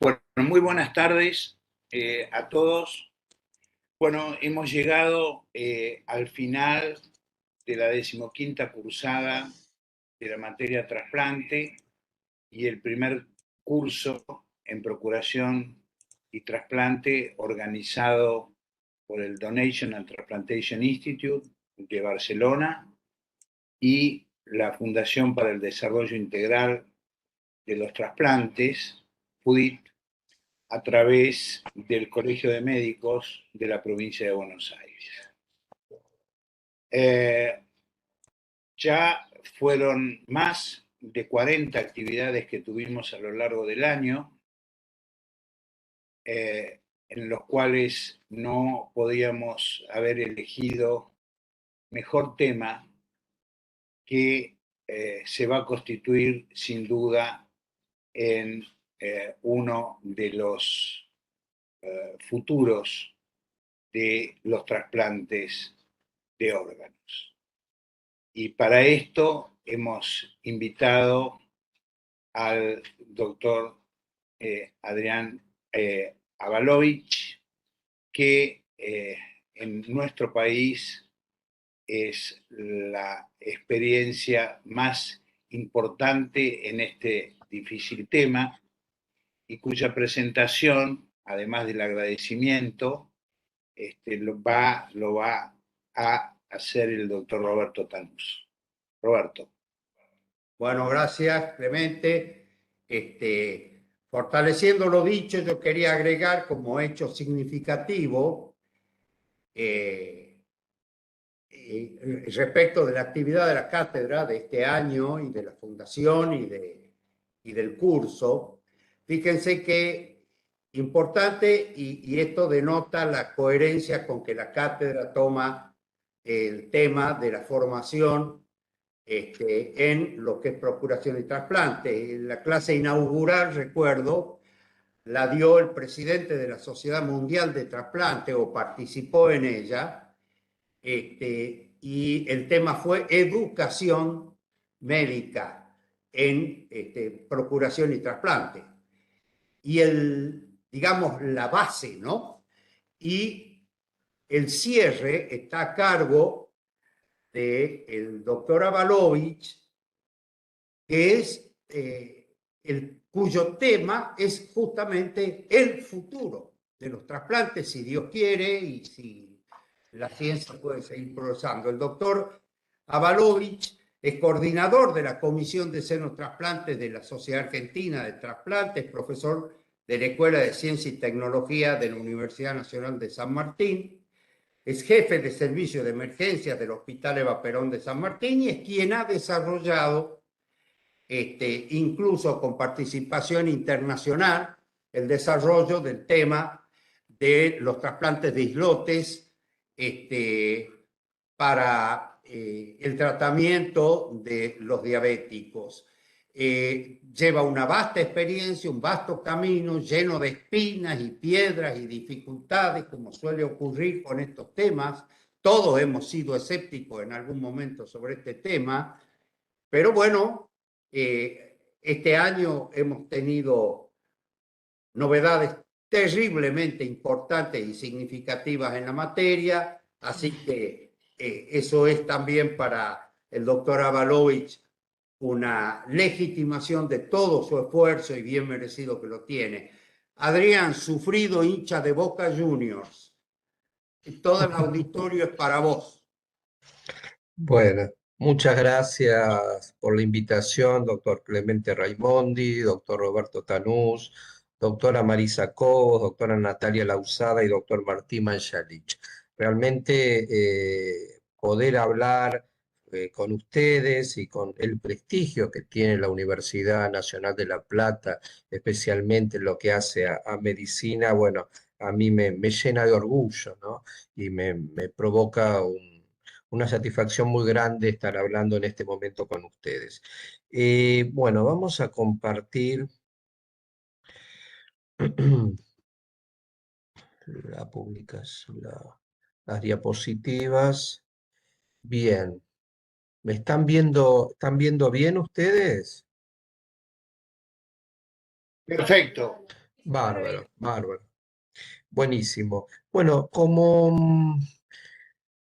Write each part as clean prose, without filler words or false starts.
Bueno, muy buenas tardes a todos. Bueno, hemos llegado al final de la 15ª cursada de la materia trasplante y el primer curso en procuración y trasplante organizado por el Donation and Transplantation Institute de Barcelona y la Fundación para el Desarrollo Integral de los Trasplantes, FUDIT, a través del Colegio de Médicos de la provincia de Buenos Aires. Ya fueron más de 40 actividades que tuvimos a lo largo del año, en los cuales no podíamos haber elegido mejor tema que se va a constituir sin duda en uno de los futuros de los trasplantes de órganos. Y para esto hemos invitado al doctor Adrián Avalovich, que en nuestro país es la experiencia más importante en este difícil tema y cuya presentación, además del agradecimiento, lo va a hacer el doctor Roberto Tanús. Roberto. Bueno, gracias, Clemente. Fortaleciendo lo dicho, yo quería agregar como hecho significativo respecto de la actividad de la cátedra de este año y de la fundación y del curso. Fíjense que importante, y esto denota la coherencia con que la cátedra toma el tema de la formación en lo que es procuración y trasplante. La clase inaugural, recuerdo, la dio el presidente de la Sociedad Mundial de Trasplante, o participó en ella, y el tema fue educación médica en procuración y trasplante. Y digamos, la base, ¿no? Y el cierre está a cargo del doctor Avalovich, que es cuyo tema es justamente el futuro de los trasplantes, si Dios quiere y si la ciencia puede seguir progresando. El doctor Avalovich es coordinador de la Comisión de Senos Trasplantes de la Sociedad Argentina de Trasplantes, profesor de la Escuela de Ciencia y Tecnología de la Universidad Nacional de San Martín, es jefe de servicio de emergencias del Hospital Eva Perón de San Martín y es quien ha desarrollado, incluso con participación internacional, el desarrollo del tema de los trasplantes de islotes para el tratamiento de los diabéticos. Lleva una vasta experiencia, un vasto camino lleno de espinas y piedras y dificultades, como suele ocurrir con estos temas. Todos hemos sido escépticos en algún momento sobre este tema, pero bueno, este año hemos tenido novedades terriblemente importantes y significativas en la materia, así que eso es también para el doctor Avalovich una legitimación de todo su esfuerzo y bien merecido que lo tiene. Adrián, sufrido hincha de Boca Juniors, todo el auditorio es para vos. Bueno, muchas gracias por la invitación, doctor Clemente Raimondi, doctor Roberto Tanús, doctora Marisa Cobos, doctora Natalia Lausada y doctor Martín Manchalich. Realmente poder hablar con ustedes y con el prestigio que tiene la Universidad Nacional de La Plata, especialmente en lo que hace a medicina, bueno, a mí me llena de orgullo, ¿no? Y me provoca una satisfacción muy grande estar hablando en este momento con ustedes. Bueno, vamos a compartir la publicación, las diapositivas. Bien. ¿Me están viendo bien ustedes? Perfecto. Bárbaro, bárbaro. Buenísimo. Bueno, como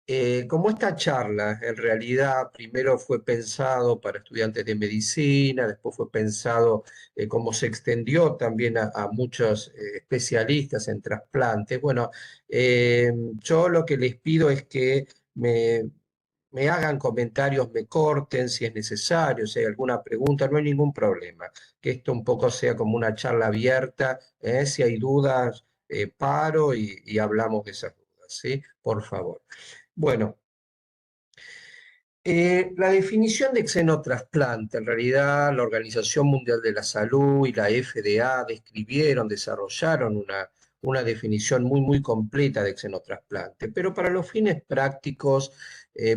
esta charla en realidad primero fue pensado para estudiantes de medicina, después fue pensado como se extendió también a muchos especialistas en trasplantes. Bueno, yo lo que les pido es que me hagan comentarios, me corten si es necesario, si hay alguna pregunta, no hay ningún problema. Que esto un poco sea como una charla abierta, si hay dudas, paro y hablamos de esas dudas, ¿sí? Por favor. Bueno, la definición de xenotrasplante, en realidad la Organización Mundial de la Salud y la FDA describieron, desarrollaron una definición muy completa de xenotrasplante, pero para los fines prácticos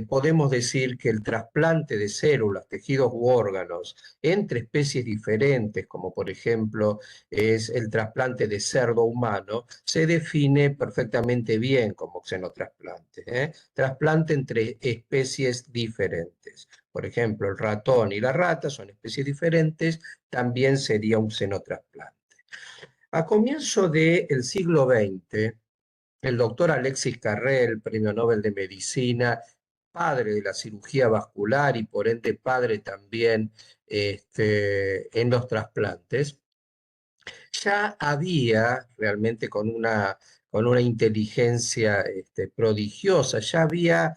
podemos decir que el trasplante de células, tejidos u órganos entre especies diferentes, como por ejemplo es el trasplante de cerdo humano, se define perfectamente bien como xenotrasplante, ¿eh? Trasplante entre especies diferentes. Por ejemplo, el ratón y la rata son especies diferentes, también sería un xenotrasplante. A comienzo del siglo XX, el doctor Alexis Carrel, premio Nobel de Medicina, padre de la cirugía vascular y por ende padre también en los trasplantes, ya había realmente con una inteligencia prodigiosa, ya había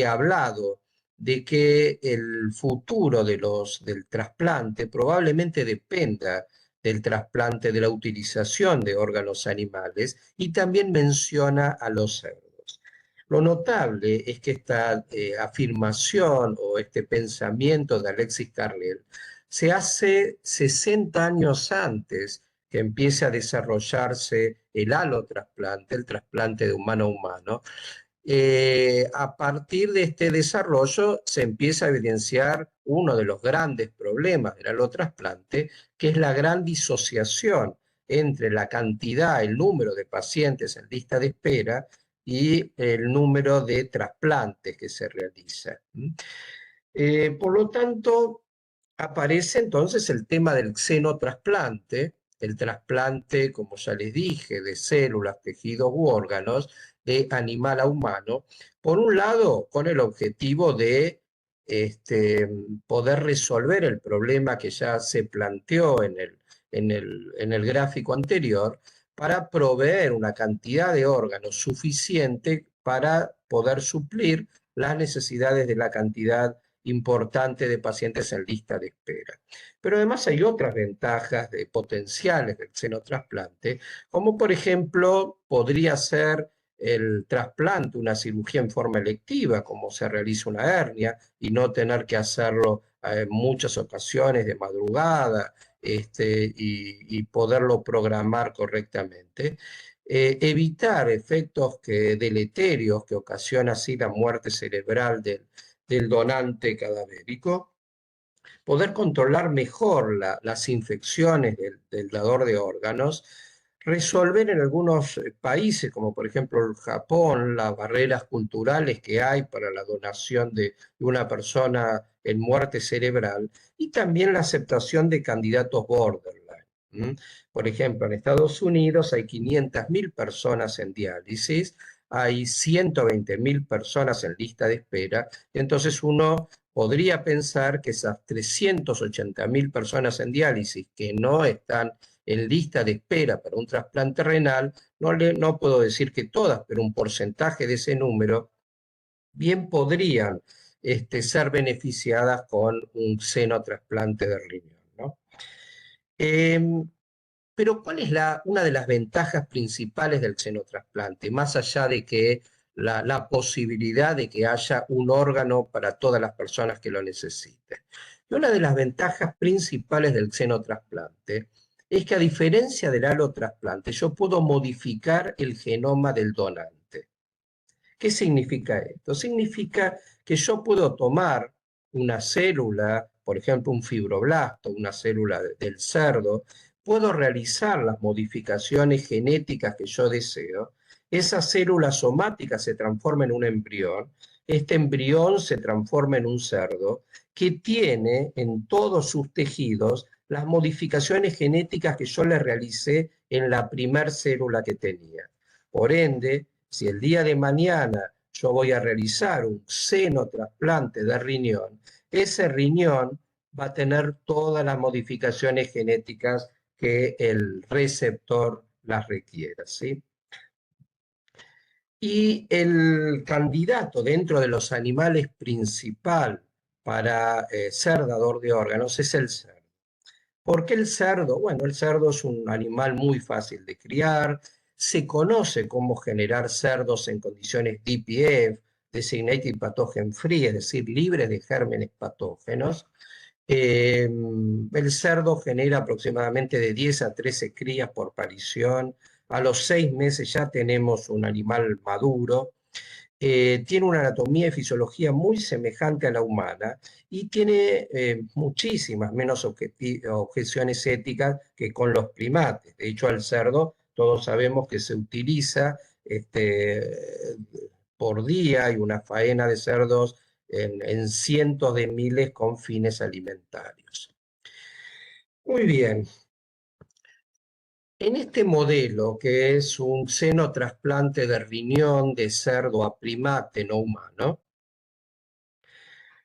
hablado de que el futuro del trasplante probablemente dependa del trasplante, de la utilización de órganos animales, y también menciona a los cerdos. Lo notable es que esta afirmación o este pensamiento de Alexis Carrel se hace 60 años antes que empiece a desarrollarse el alotrasplante, el trasplante de humano a humano. A partir de este desarrollo se empieza a evidenciar uno de los grandes problemas del alotrasplante, que es la gran disociación entre la cantidad, el número de pacientes en lista de espera y el número de trasplantes que se realizan. Por lo tanto, aparece entonces el tema del xenotrasplante, el trasplante, como ya les dije, de células, tejidos u órganos de animal a humano, por un lado con el objetivo de poder resolver el problema que ya se planteó en el gráfico anterior, para proveer una cantidad de órganos suficiente para poder suplir las necesidades de la cantidad importante de pacientes en lista de espera. Pero además hay otras ventajas potenciales del xenotrasplante, como por ejemplo podría ser el trasplante, una cirugía en forma electiva, como se realiza una hernia, y no tener que hacerlo en muchas ocasiones de madrugada, y poderlo programar correctamente. Evitar efectos deleterios que ocasiona así la muerte cerebral del donante cadavérico, poder controlar mejor las infecciones del dador de órganos, resolver en algunos países, como por ejemplo el Japón, las barreras culturales que hay para la donación de una persona en muerte cerebral, y también la aceptación de candidatos borderline. Por ejemplo, en Estados Unidos hay 500.000 personas en diálisis, hay 120.000 personas en lista de espera, entonces uno podría pensar que esas 380.000 personas en diálisis que no están en lista de espera para un trasplante renal, no puedo decir que todas, pero un porcentaje de ese número bien podrían ser beneficiadas con un xenotrasplante de riñón, ¿no? Pero ¿cuál es una de las ventajas principales del xenotrasplante, más allá de que la posibilidad de que haya un órgano para todas las personas que lo necesiten? Y una de las ventajas principales del xenotrasplante es que, a diferencia del alotrasplante, yo puedo modificar el genoma del donante. ¿Qué significa esto? Significa que yo puedo tomar una célula, por ejemplo, un fibroblasto, una célula del cerdo, puedo realizar las modificaciones genéticas que yo deseo, esa célula somática se transforma en un embrión, este embrión se transforma en un cerdo que tiene en todos sus tejidos las modificaciones genéticas que yo le realicé en la primer célula que tenía. Por ende, si el día de mañana yo voy a realizar un xenotrasplante de riñón, ese riñón va a tener todas las modificaciones genéticas que el receptor las requiera, ¿sí? Y el candidato dentro de los animales principal para ser dador de órganos es el cerdo. ¿Por qué el cerdo? Bueno, el cerdo es un animal muy fácil de criar, se conoce cómo generar cerdos en condiciones DPF, Designated Pathogen Free, es decir, libres de gérmenes patógenos. El cerdo genera aproximadamente de 10 a 13 crías por parición. A los 6 meses ya tenemos un animal maduro. Tiene una anatomía y fisiología muy semejante a la humana y tiene muchísimas menos objeciones éticas que con los primates. De hecho, al cerdo todos sabemos que se utiliza por día, hay una faena de cerdos en cientos de miles con fines alimentarios. Muy bien. En este modelo, que es un xenotrasplante de riñón de cerdo a primate no humano,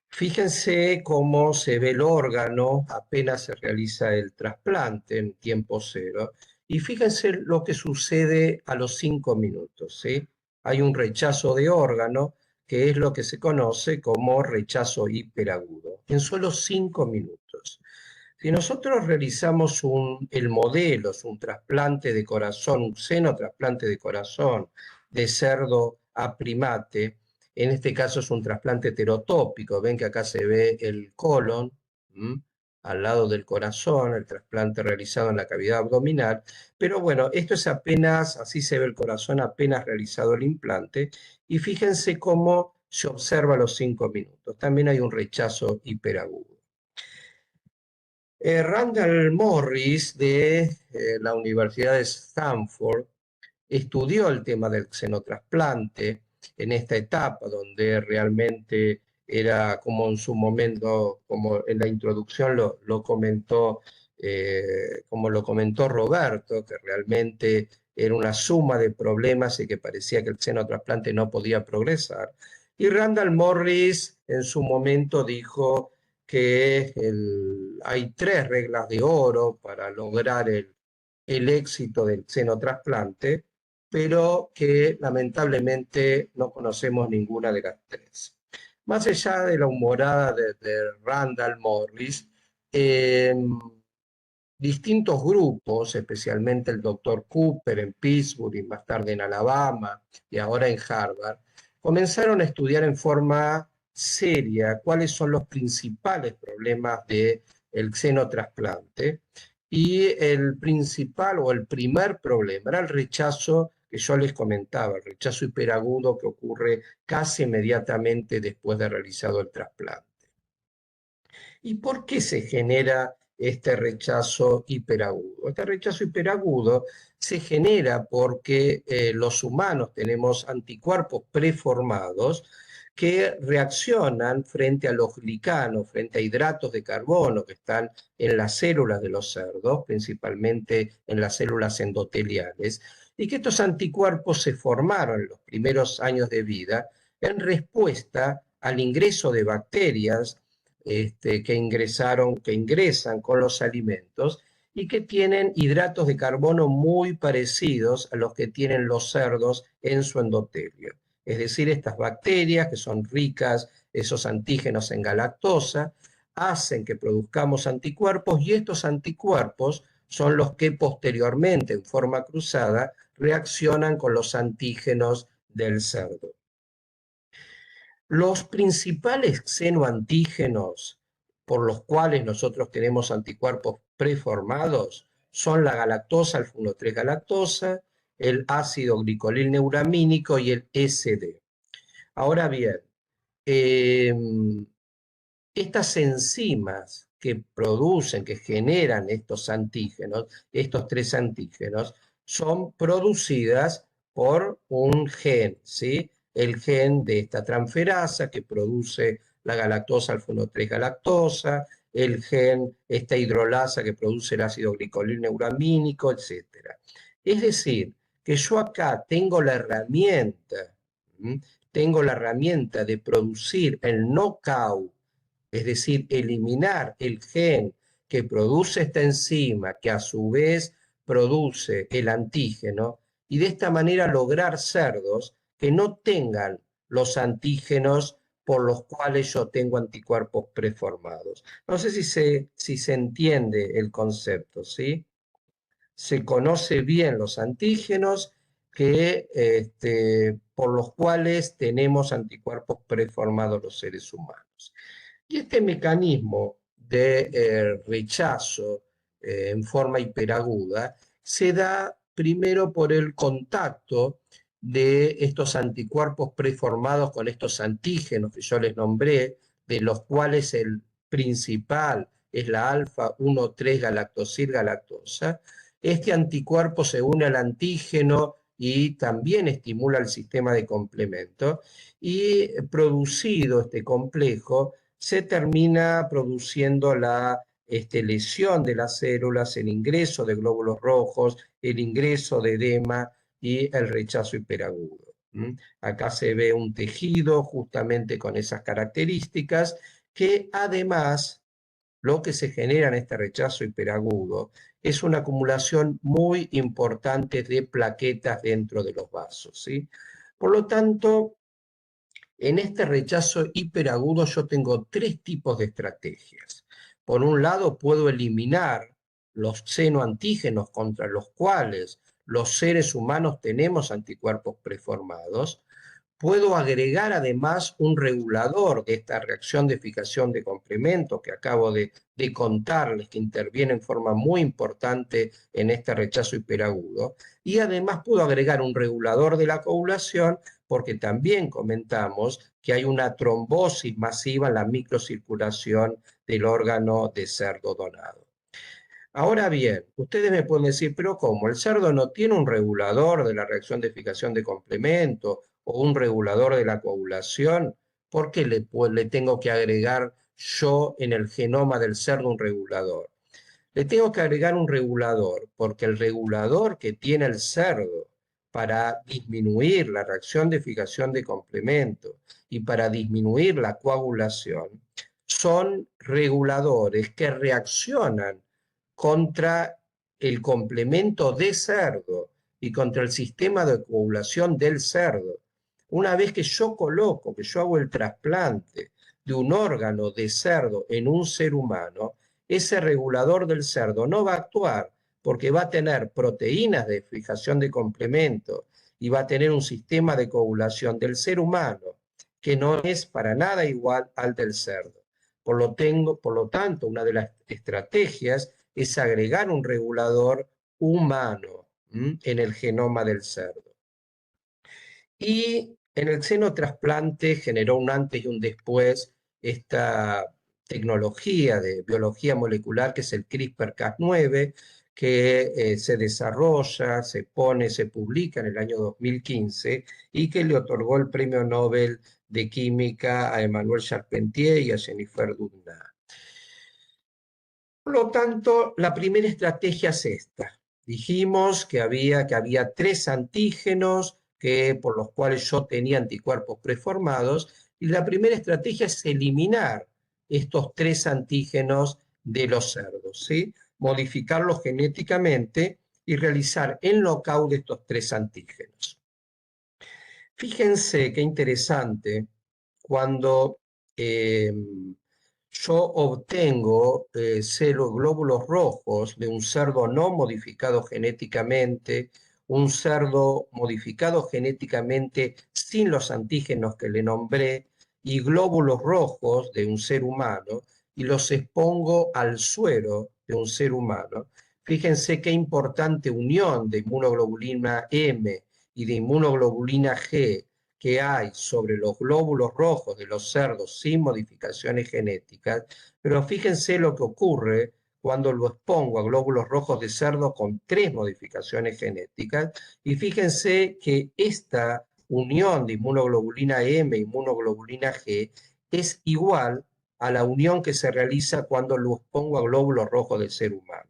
fíjense cómo se ve el órgano apenas se realiza el trasplante en tiempo cero. Y fíjense lo que sucede a los 5 minutos, ¿sí? Hay un rechazo de órgano, que es lo que se conoce como rechazo hiperagudo, en solo 5 minutos. Si nosotros realizamos el modelo, es un trasplante de corazón, un xenotrasplante de corazón de cerdo a primate, en este caso es un trasplante heterotópico, ven que acá se ve el colon, al lado del corazón, el trasplante realizado en la cavidad abdominal, pero bueno, esto es apenas, así se ve el corazón apenas realizado el implante, y fíjense cómo se observa a los 5 minutos. También hay un rechazo hiperagudo. Randall Morris de la Universidad de Stanford estudió el tema del xenotrasplante en esta etapa donde realmente era como en su momento, como en la introducción lo comentó, como lo comentó Roberto, que realmente era una suma de problemas y que parecía que el xenotrasplante no podía progresar. Y Randall Morris en su momento dijo que hay 3 reglas de oro para lograr el éxito del xenotrasplante, pero que lamentablemente no conocemos ninguna de las 3. Más allá de la humorada de Randall Morris, distintos grupos, especialmente el Dr. Cooper en Pittsburgh y más tarde en Alabama y ahora en Harvard, comenzaron a estudiar en forma seria cuáles son los principales problemas del xenotrasplante. Y el principal o el primer problema era el rechazo que yo les comentaba, el rechazo hiperagudo que ocurre casi inmediatamente después de realizado el trasplante. ¿Y por qué se genera este rechazo hiperagudo? Este rechazo hiperagudo se genera porque los humanos tenemos anticuerpos preformados que reaccionan frente a los glicanos, frente a hidratos de carbono que están en las células de los cerdos, principalmente en las células endoteliales, y que estos anticuerpos se formaron en los primeros años de vida en respuesta al ingreso de bacterias que ingresan con los alimentos y que tienen hidratos de carbono muy parecidos a los que tienen los cerdos en su endotelio. Es decir, estas bacterias que son ricas, esos antígenos en galactosa, hacen que produzcamos anticuerpos y estos anticuerpos son los que posteriormente, en forma cruzada, reaccionan con los antígenos del cerdo. Los principales xenoantígenos por los cuales nosotros tenemos anticuerpos preformados son la galactosa, alfa 1,3 galactosa, el ácido glicolilneuramínico y el SD. Ahora bien, estas enzimas que producen, que generan estos antígenos, estos 3 antígenos, son producidas por un gen, ¿sí? El gen de esta transferasa que produce la galactosa alfa 1,3 galactosa, el gen, esta hidrolasa que produce el ácido glicolineuramínico, etc. Es decir, que yo acá tengo la herramienta, tengo la herramienta de producir el knockout, es decir, eliminar el gen que produce esta enzima, que a su vez produce el antígeno, y de esta manera lograr cerdos que no tengan los antígenos por los cuales yo tengo anticuerpos preformados. No sé si se entiende el concepto, ¿sí? Se conoce bien los antígenos por los cuales tenemos anticuerpos preformados los seres humanos. Y este mecanismo de rechazo en forma hiperaguda se da primero por el contacto de estos anticuerpos preformados con estos antígenos que yo les nombré, de los cuales el principal es la alfa-1,3 galactosilgalactosa. Este anticuerpo se une al antígeno y también estimula el sistema de complemento, y producido este complejo, se termina produciendo la lesión de las células, el ingreso de glóbulos rojos, el ingreso de edema y el rechazo hiperagudo. Acá se ve un tejido justamente con esas características, que además lo que se genera en este rechazo hiperagudo es una acumulación muy importante de plaquetas dentro de los vasos, ¿sí? Por lo tanto, en este rechazo hiperagudo yo tengo tres tipos de estrategias. Por un lado, puedo eliminar los xenoantígenos contra los cuales los seres humanos tenemos anticuerpos preformados. Puedo agregar además un regulador de esta reacción de fijación de complemento que acabo de contarles, que interviene en forma muy importante en este rechazo hiperagudo. Y además puedo agregar un regulador de la coagulación, porque también comentamos que hay una trombosis masiva en la microcirculación del órgano de cerdo donado. Ahora bien, ustedes me pueden decir, pero ¿cómo? ¿El cerdo no tiene un regulador de la reacción de fijación de complemento o un regulador de la coagulación? ¿Por qué le tengo que agregar yo en el genoma del cerdo un regulador? Le tengo que agregar un regulador porque el regulador que tiene el cerdo para disminuir la reacción de fijación de complemento y para disminuir la coagulación son reguladores que reaccionan contra el complemento de cerdo y contra el sistema de coagulación del cerdo. Una vez que yo coloco, que yo hago el trasplante de un órgano de cerdo en un ser humano, ese regulador del cerdo no va a actuar porque va a tener proteínas de fijación de complemento y va a tener un sistema de coagulación del ser humano que no es para nada igual al del cerdo. Por lo tanto, una de las estrategias es agregar un regulador humano en el genoma del cerdo. Y en el xenotrasplante generó un antes y un después esta tecnología de biología molecular que es el CRISPR-Cas9, que se desarrolla, se publica en el año 2015 y que le otorgó el Premio Nobel de Química a Emmanuel Charpentier y a Jennifer Doudna. Por lo tanto, la primera estrategia es esta. Dijimos que había tres antígenos por los cuales yo tenía anticuerpos preformados, y la primera estrategia es eliminar estos tres antígenos de los cerdos, ¿sí? Modificarlos genéticamente y realizar el knockout de estos tres antígenos. Fíjense qué interesante cuando yo obtengo glóbulos rojos de un cerdo no modificado genéticamente, un cerdo modificado genéticamente sin los antígenos que le nombré, y glóbulos rojos de un ser humano, y los expongo al suero de un ser humano. Fíjense qué importante unión de inmunoglobulina M y de inmunoglobulina G que hay sobre los glóbulos rojos de los cerdos sin modificaciones genéticas, pero fíjense lo que ocurre cuando lo expongo a glóbulos rojos de cerdo con tres modificaciones genéticas, y fíjense que esta unión de inmunoglobulina M e inmunoglobulina G es igual a la unión que se realiza cuando los pongo a glóbulos rojos del ser humano.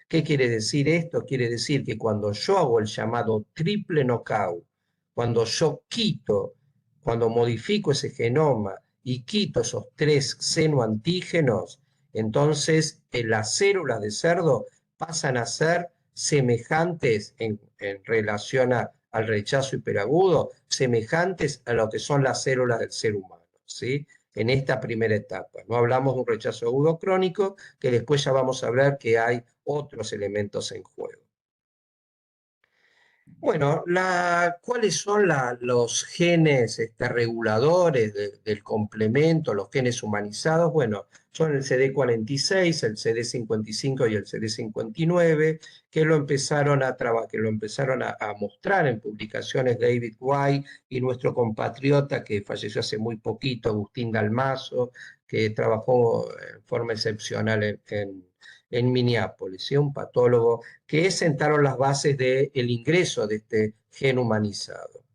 ¿Qué quiere decir esto? Quiere decir que cuando yo hago el llamado triple knockout, cuando yo quito, cuando modifico ese genoma y quito esos 3 xenoantígenos, entonces las células de cerdo pasan a ser semejantes en relación al rechazo hiperagudo, semejantes a lo que son las células del ser humano, ¿sí? En esta primera etapa. No hablamos de un rechazo agudo crónico, que después ya vamos a hablar que hay otros elementos en juego. Bueno, ¿cuáles son los genes reguladores del complemento, los genes humanizados? Bueno, son el CD46, el CD55 y el CD59, que lo empezaron a mostrar en publicaciones David White y nuestro compatriota que falleció hace muy poquito, Agustín Dalmaso, que trabajó en forma excepcional en Minneapolis, ¿sí? Un patólogo que sentaron las bases del ingreso de este gen humanizado.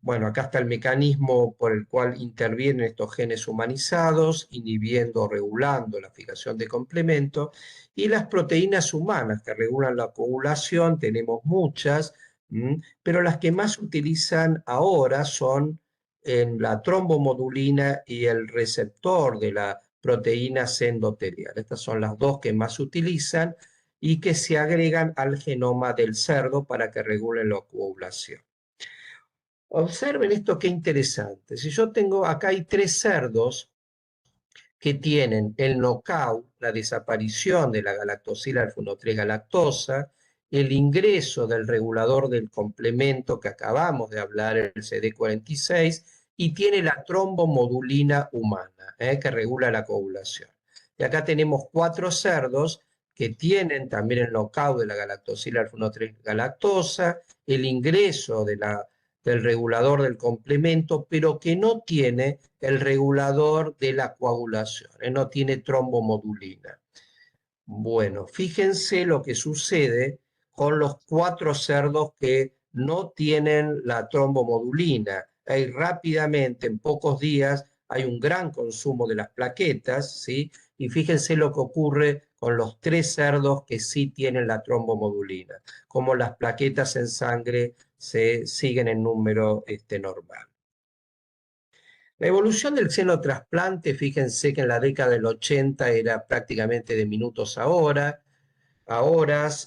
Bueno, acá está el mecanismo por el cual intervienen estos genes humanizados, inhibiendo o regulando la fijación de complemento, y las proteínas humanas que regulan la coagulación, tenemos muchas, pero las que más se utilizan ahora son en la trombomodulina y el receptor de la proteína C endotelial. Estas son las dos que más se utilizan y que se agregan al genoma del cerdo para que regulen la coagulación. Observen esto, qué interesante. Si yo tengo, acá hay 3 cerdos que tienen el knockout, la desaparición de la galactosila alfa-1,3 galactosa, el ingreso del regulador del complemento que acabamos de hablar, el CD46, y tiene la trombomodulina humana, que regula la coagulación. Y acá tenemos 4 cerdos que tienen también el knockout de la galactosila alfa-1,3 galactosa, el ingreso del regulador del complemento, pero que no tiene el regulador de la coagulación, no tiene trombomodulina. Bueno, fíjense lo que sucede con los 4 cerdos que no tienen la trombomodulina. Ahí rápidamente, en pocos días, hay un gran consumo de las plaquetas, ¿sí? Y fíjense lo que ocurre con los 3 cerdos que sí tienen la trombomodulina, como las plaquetas en sangre se siguen en número normal. La evolución del xenotrasplante, fíjense que en la década del 80 era prácticamente de minutos a horas.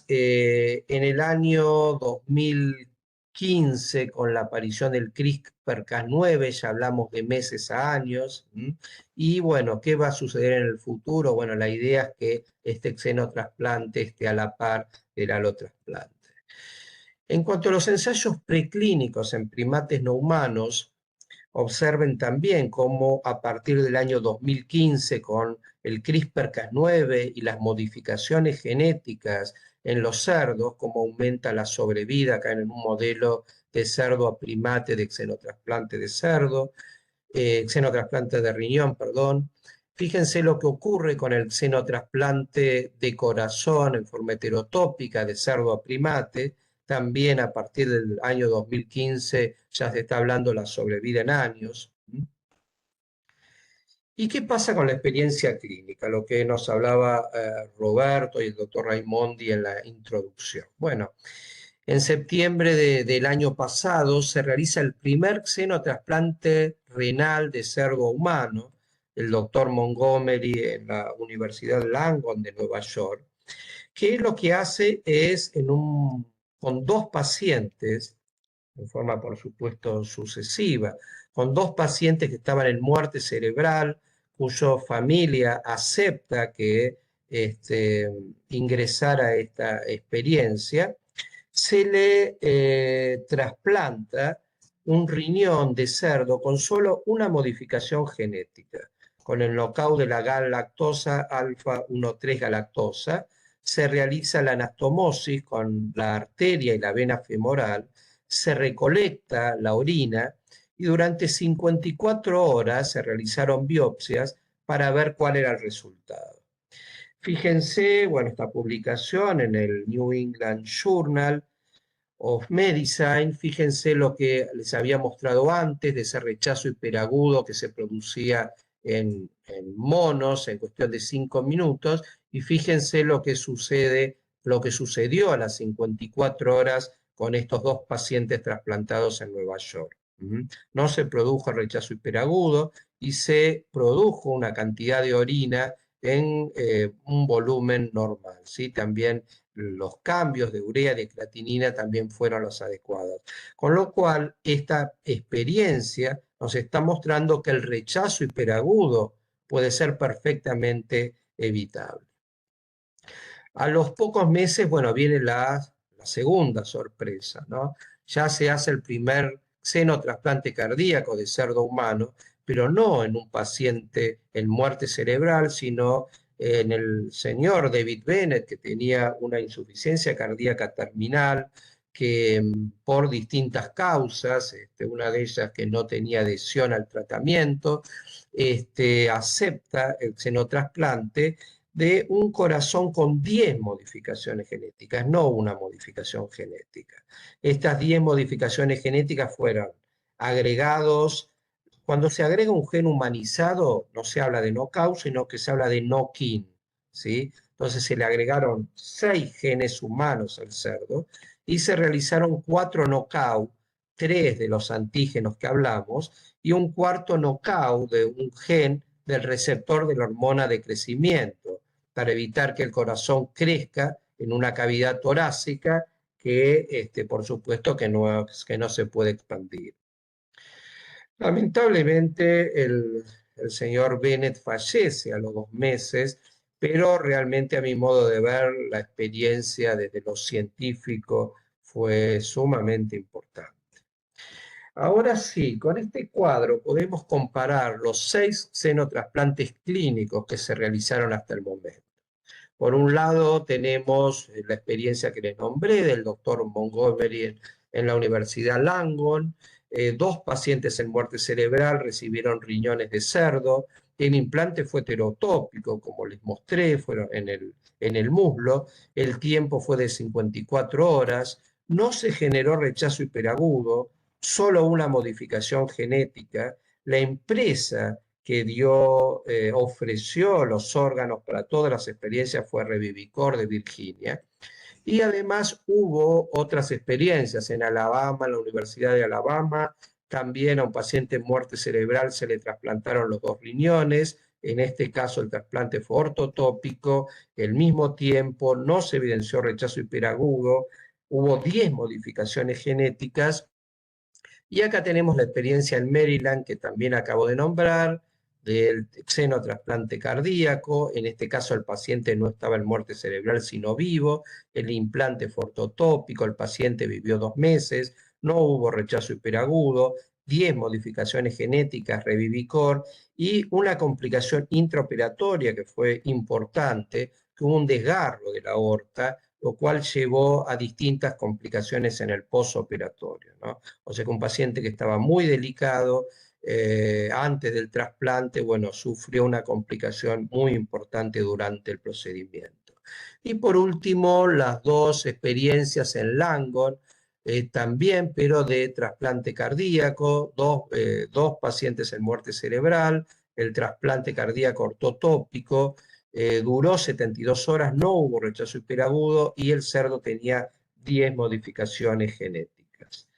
En el año 2015, con la aparición del CRISPR-Cas9, ya hablamos de meses a años. Y bueno, ¿qué va a suceder en el futuro? Bueno, la idea es que este xenotrasplante esté a la par del alotrasplante. En cuanto a los ensayos preclínicos en primates no humanos, observen también cómo a partir del año 2015, con el CRISPR-Cas9 y las modificaciones genéticas en los cerdos, cómo aumenta la sobrevida acá en un modelo de cerdo a primate de xenotrasplante de cerdo, xenotrasplante de riñón, perdón. Fíjense lo que ocurre con el xenotrasplante de corazón en forma heterotópica de cerdo a primate. También a partir del año 2015 ya se está hablando de la sobrevida en años. ¿Y qué pasa con la experiencia clínica? Lo que nos hablaba Roberto y el doctor Raimondi en la introducción. Bueno, en septiembre del año pasado se realiza el primer xenotrasplante renal de cerdo humano, el doctor Montgomery en la Universidad Langone de Nueva York, que lo que hace es con 2 pacientes, en forma por supuesto sucesiva, con 2 pacientes que estaban en muerte cerebral, cuya familia acepta que ingresara a esta experiencia, se le trasplanta un riñón de cerdo con solo una modificación genética, con el knockout de la galactosa alfa-1,3 galactosa. Se realiza la anastomosis con la arteria y la vena femoral, se recolecta la orina y durante 54 horas se realizaron biopsias para ver cuál era el resultado. Fíjense, bueno, esta publicación en el New England Journal of Medicine, fíjense lo que les había mostrado antes de ese rechazo hiperagudo que se producía en monos en cuestión de 5 minutos, y fíjense lo que sucede, lo que sucedió a las 54 horas con estos 2 pacientes trasplantados en Nueva York. No se produjo rechazo hiperagudo y se produjo una cantidad de orina en un volumen normal, ¿sí? También los cambios de urea y de creatinina también fueron los adecuados. Con lo cual, esta experiencia nos está mostrando que el rechazo hiperagudo puede ser perfectamente evitable. A los pocos meses, bueno, viene la segunda sorpresa, ¿no? Ya se hace el primer xenotrasplante cardíaco de cerdo humano, pero no en un paciente en muerte cerebral, sino en el señor David Bennett, que tenía una insuficiencia cardíaca terminal, que por distintas causas, una de ellas que no tenía adhesión al tratamiento, acepta el xenotrasplante de un corazón con 10 modificaciones genéticas, no una modificación genética. Estas 10 modificaciones genéticas fueron agregados. Cuando se agrega un gen humanizado, no se habla de knockout, sino que se habla de knock-in, ¿sí? Entonces se le agregaron 6 genes humanos al cerdo y se realizaron 4 knockout, 3 de los antígenos que hablamos, y un cuarto knockout de un gen del receptor de la hormona de crecimiento, para evitar que el corazón crezca en una cavidad torácica que, por supuesto, que no se puede expandir. Lamentablemente, el señor Bennett fallece a los 2 meses, pero realmente, a mi modo de ver, la experiencia desde lo científico fue sumamente importante. Ahora sí, con este cuadro podemos comparar los 6 xenotrasplantes clínicos que se realizaron hasta el momento. Por un lado tenemos la experiencia que les nombré del doctor Montgomery en la Universidad Langone. 2 pacientes en muerte cerebral recibieron riñones de cerdo. El implante fue heterotópico, como les mostré, fueron en el muslo. El tiempo fue de 54 horas. No se generó rechazo hiperagudo, solo una modificación genética. La empresa que ofreció los órganos para todas las experiencias fue Revivicor de Virginia. Y además hubo otras experiencias en Alabama, en la Universidad de Alabama. También a un paciente en muerte cerebral se le trasplantaron los 2 riñones. En este caso el trasplante fue ortotópico. Al mismo tiempo no se evidenció rechazo hiperagudo. Hubo 10 modificaciones genéticas. Y acá tenemos la experiencia en Maryland, que también acabo de nombrar, del xenotrasplante cardíaco. En este caso el paciente no estaba en muerte cerebral, sino vivo. El implante fue ortotópico, el paciente vivió 2 meses, no hubo rechazo hiperagudo, 10 modificaciones genéticas, Revivicor, y una complicación intraoperatoria que fue importante, que hubo un desgarro de la aorta, lo cual llevó a distintas complicaciones en el postoperatorio, ¿no? O sea que un paciente que estaba muy delicado antes del trasplante, bueno, sufrió una complicación muy importante durante el procedimiento. Y por último, las 2 experiencias en Langone, también, pero de trasplante cardíaco, 2 pacientes en muerte cerebral, el trasplante cardíaco ortotópico, duró 72 horas, no hubo rechazo hiperagudo y el cerdo tenía 10 modificaciones genéticas.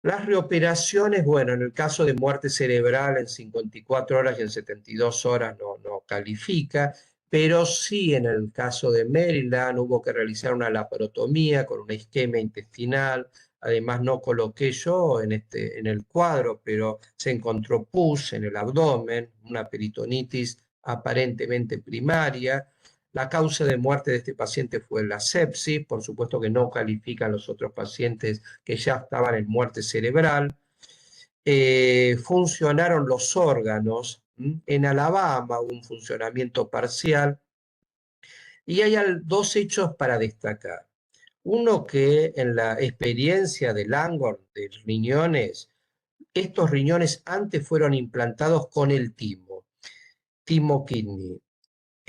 Las reoperaciones, bueno, en el caso de muerte cerebral en 54 horas y en 72 horas no califica, pero sí en el caso de Maryland hubo que realizar una laparotomía con una isquemia intestinal. Además no coloqué yo en el cuadro, pero se encontró pus en el abdomen, una peritonitis aparentemente primaria. La causa de muerte de este paciente fue la sepsis, por supuesto que no califican los otros pacientes que ya estaban en muerte cerebral. Funcionaron los órganos. En Alabama hubo un funcionamiento parcial. Y hay 2 hechos para destacar. Uno, que en la experiencia de Langone de riñones, estos riñones antes fueron implantados con el Timo Kidney.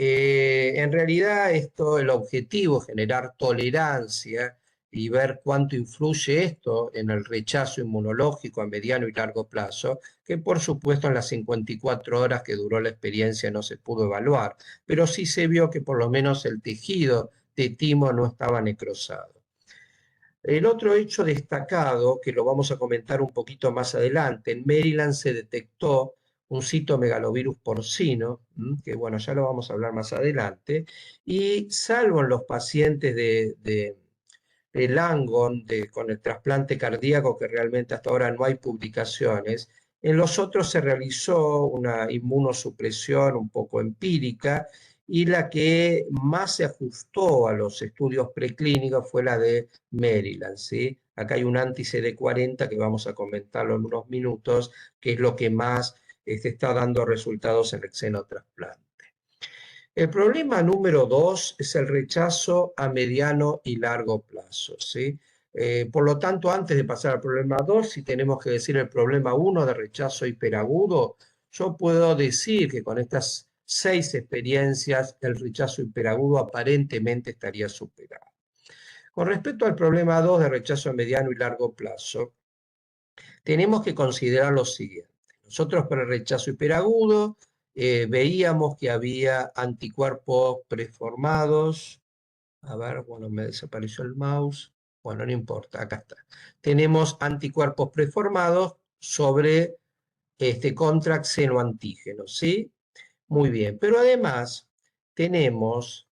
En realidad el objetivo es generar tolerancia y ver cuánto influye esto en el rechazo inmunológico a mediano y largo plazo, que por supuesto en las 54 horas que duró la experiencia no se pudo evaluar, pero sí se vio que por lo menos el tejido de timo no estaba necrosado. El otro hecho destacado, que lo vamos a comentar un poquito más adelante, en Maryland se detectó un citomegalovirus porcino, que bueno, ya lo vamos a hablar más adelante, y salvo en los pacientes de Langon con el trasplante cardíaco, que realmente hasta ahora no hay publicaciones, en los otros se realizó una inmunosupresión un poco empírica y la que más se ajustó a los estudios preclínicos fue la de Maryland, ¿sí? Acá hay un anti-CD40 que vamos a comentarlo en unos minutos, que es lo que más está dando resultados en el xenotrasplante. El problema número 2 es el rechazo a mediano y largo plazo, ¿sí? Por lo tanto, antes de pasar al problema 2, si tenemos que decir el problema 1 de rechazo hiperagudo, yo puedo decir que con estas 6 experiencias el rechazo hiperagudo aparentemente estaría superado. Con respecto al problema 2 de rechazo a mediano y largo plazo, tenemos que considerar lo siguiente. Nosotros para el rechazo hiperagudo veíamos que había anticuerpos preformados. A ver, bueno, me desapareció el mouse. Bueno, no importa, acá está. Tenemos anticuerpos preformados sobre contra xenoantígenos, ¿sí? Muy bien, pero además tenemos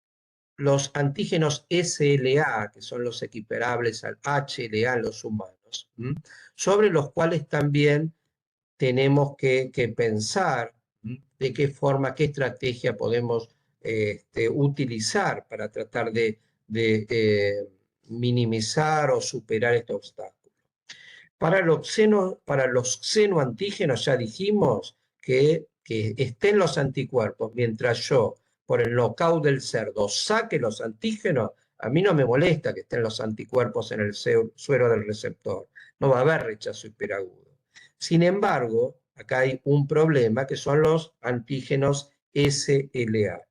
los antígenos SLA, que son los equiparables al HLA en los humanos, sobre los cuales también tenemos que pensar de qué forma, qué estrategia podemos utilizar para tratar de minimizar o superar este obstáculo. Para los xenoantígenos ya dijimos que estén los anticuerpos, mientras yo, por el knockout del cerdo, saque los antígenos, a mí no me molesta que estén los anticuerpos en el suero del receptor. No va a haber rechazo hiperagudo. Sin embargo, acá hay un problema que son los antígenos SLA.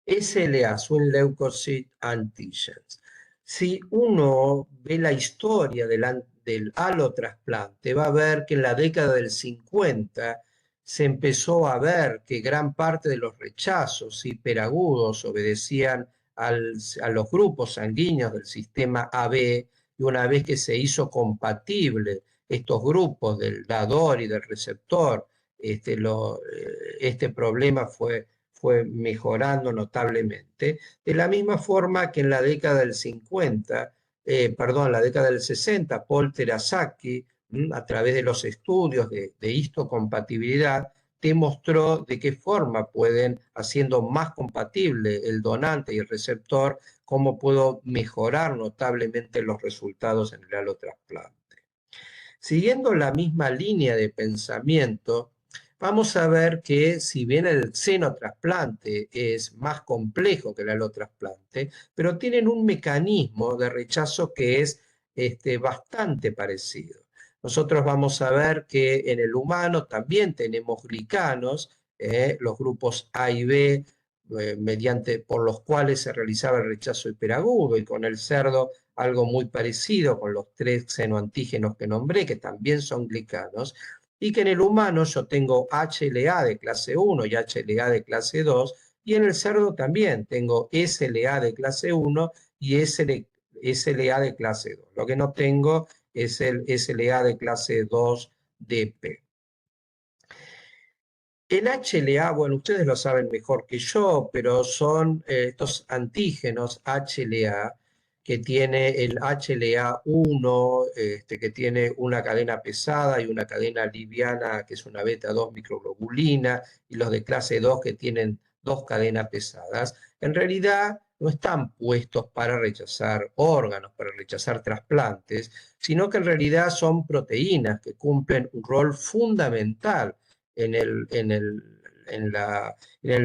SLA, Swing Leukocyte Antigens. Si uno ve la historia del alotrasplante, va a ver que en la década del 50 se empezó a ver que gran parte de los rechazos hiperagudos obedecían a los grupos sanguíneos del sistema AB, y una vez que se hizo compatible estos grupos del dador y del receptor, este problema fue mejorando notablemente, de la misma forma que en la década del 50, la década del 60, Paul Terasaki, a través de los estudios de histocompatibilidad, demostró de qué forma pueden, haciendo más compatible el donante y el receptor, cómo puedo mejorar notablemente los resultados en el alotrasplante. Siguiendo la misma línea de pensamiento, vamos a ver que si bien el xenotrasplante es más complejo que el alotrasplante, pero tienen un mecanismo de rechazo que es bastante parecido. Nosotros vamos a ver que en el humano también tenemos glicanos, los grupos A y B, por los cuales se realizaba el rechazo hiperagudo, y con el cerdo algo muy parecido con los 3 xenoantígenos que nombré, que también son glicanos, y que en el humano yo tengo HLA de clase 1 y HLA de clase 2, y en el cerdo también tengo SLA de clase 1 y SLA de clase 2. Lo que no tengo es el SLA de clase 2DP. El HLA, bueno, ustedes lo saben mejor que yo, pero son estos antígenos HLA que tiene el HLA1, que tiene una cadena pesada y una cadena liviana, que es una beta-2 microglobulina, y los de clase 2 que tienen 2 cadenas pesadas. En realidad no están puestos para rechazar órganos, para rechazar trasplantes, sino que en realidad son proteínas que cumplen un rol fundamental en el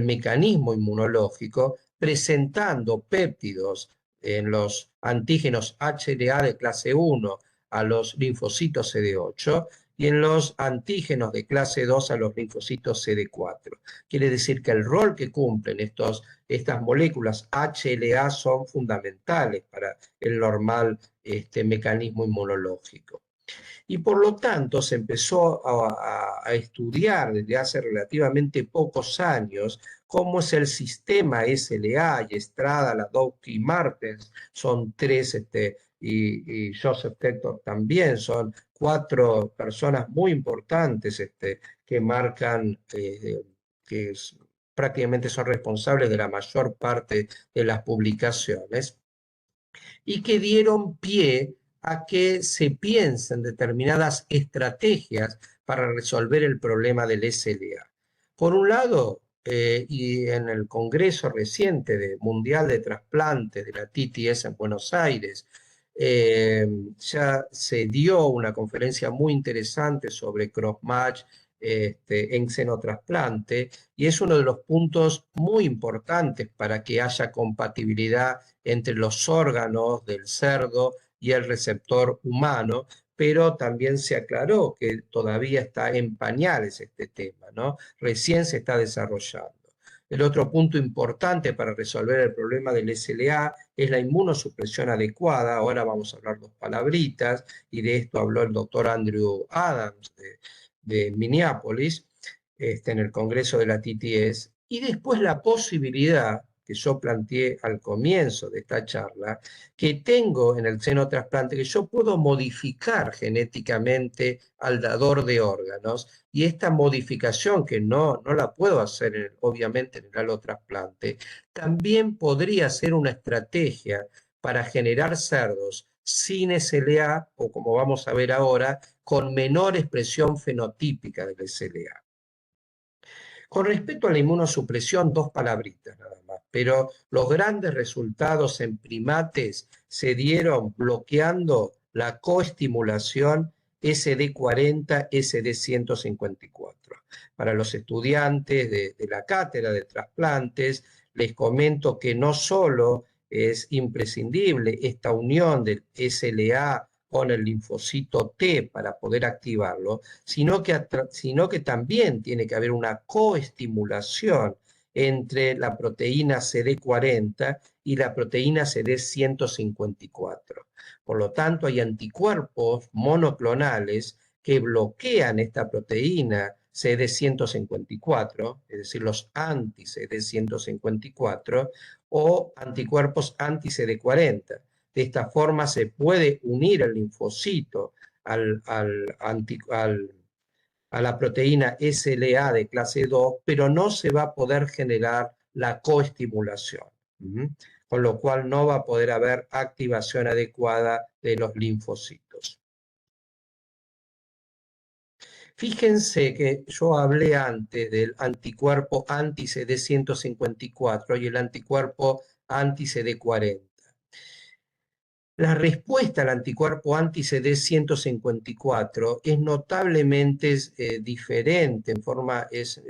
mecanismo inmunológico, presentando péptidos en los antígenos HLA de clase 1 a los linfocitos CD8 y en los antígenos de clase 2 a los linfocitos CD4. Quiere decir que el rol que cumplen estos estas moléculas HLA son fundamentales para el normal mecanismo inmunológico. Y por lo tanto se empezó a estudiar desde hace relativamente pocos años cómo es el sistema SLA, y Estrada, Ladowski y Martens son tres, y Joseph Tector también, son 4 personas muy importantes que marcan, que prácticamente son responsables de la mayor parte de las publicaciones, y que dieron pie a que se piensen determinadas estrategias para resolver el problema del SLA. Por un lado, y en el Congreso reciente Mundial de Trasplantes de la TTS en Buenos Aires, ya se dio una conferencia muy interesante sobre crossmatch en xenotrasplante, y es uno de los puntos muy importantes para que haya compatibilidad entre los órganos del cerdo y el receptor humano, pero también se aclaró que todavía está en pañales este tema, ¿no? Recién se está desarrollando. El otro punto importante para resolver el problema del SLA es la inmunosupresión adecuada. Ahora vamos a hablar 2 palabritas, y de esto habló el doctor Andrew Adams de Minneapolis, en el Congreso de la TTS. Y después la posibilidad que yo planteé al comienzo de esta charla, que tengo en el xenotrasplante, que yo puedo modificar genéticamente al dador de órganos, y esta modificación, que no la puedo hacer obviamente en el allotrasplante, también podría ser una estrategia para generar cerdos sin SLA, o como vamos a ver ahora, con menor expresión fenotípica del SLA. Con respecto a la inmunosupresión, 2 palabritas nada más, pero los grandes resultados en primates se dieron bloqueando la coestimulación SD40, SD154. Para los estudiantes de la cátedra de trasplantes, les comento que no solo es imprescindible esta unión del SLA con el linfocito T para poder activarlo, sino que también tiene que haber una coestimulación entre la proteína CD40 y la proteína CD154. Por lo tanto, hay anticuerpos monoclonales que bloquean esta proteína CD154, es decir, los anti-CD154, o anticuerpos anti-CD40. De esta forma se puede unir el linfocito a la proteína SLA de clase 2, pero no se va a poder generar la coestimulación, con lo cual no va a poder haber activación adecuada de los linfocitos. Fíjense que yo hablé antes del anticuerpo anti-CD154 y el anticuerpo anti-CD40. La respuesta al anticuerpo anti-CD154 es notablemente diferente, es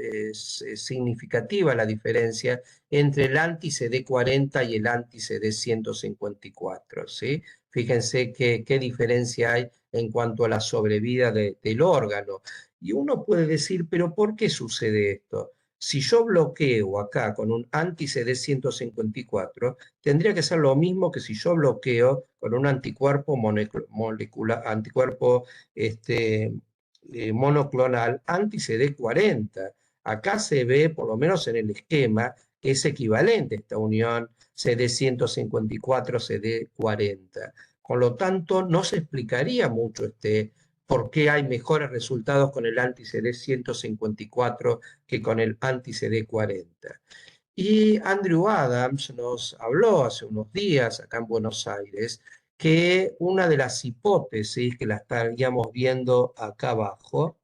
significativa la diferencia entre el anti-CD40 y el anti-CD154, ¿sí? Fíjense qué diferencia hay en cuanto a la sobrevida del órgano. Y uno puede decir, ¿pero por qué sucede esto? Si yo bloqueo acá con un anti-CD154, tendría que ser lo mismo que si yo bloqueo con un anticuerpo monoclonal anti-CD40. Acá se ve, por lo menos en el esquema, que es equivalente esta unión CD154-CD40. Con lo tanto, no se explicaría mucho por qué hay mejores resultados con el anti-CD154 que con el anti-CD40. Y Andrew Adams nos habló hace unos días acá en Buenos Aires que una de las hipótesis, que la estaríamos viendo acá abajo,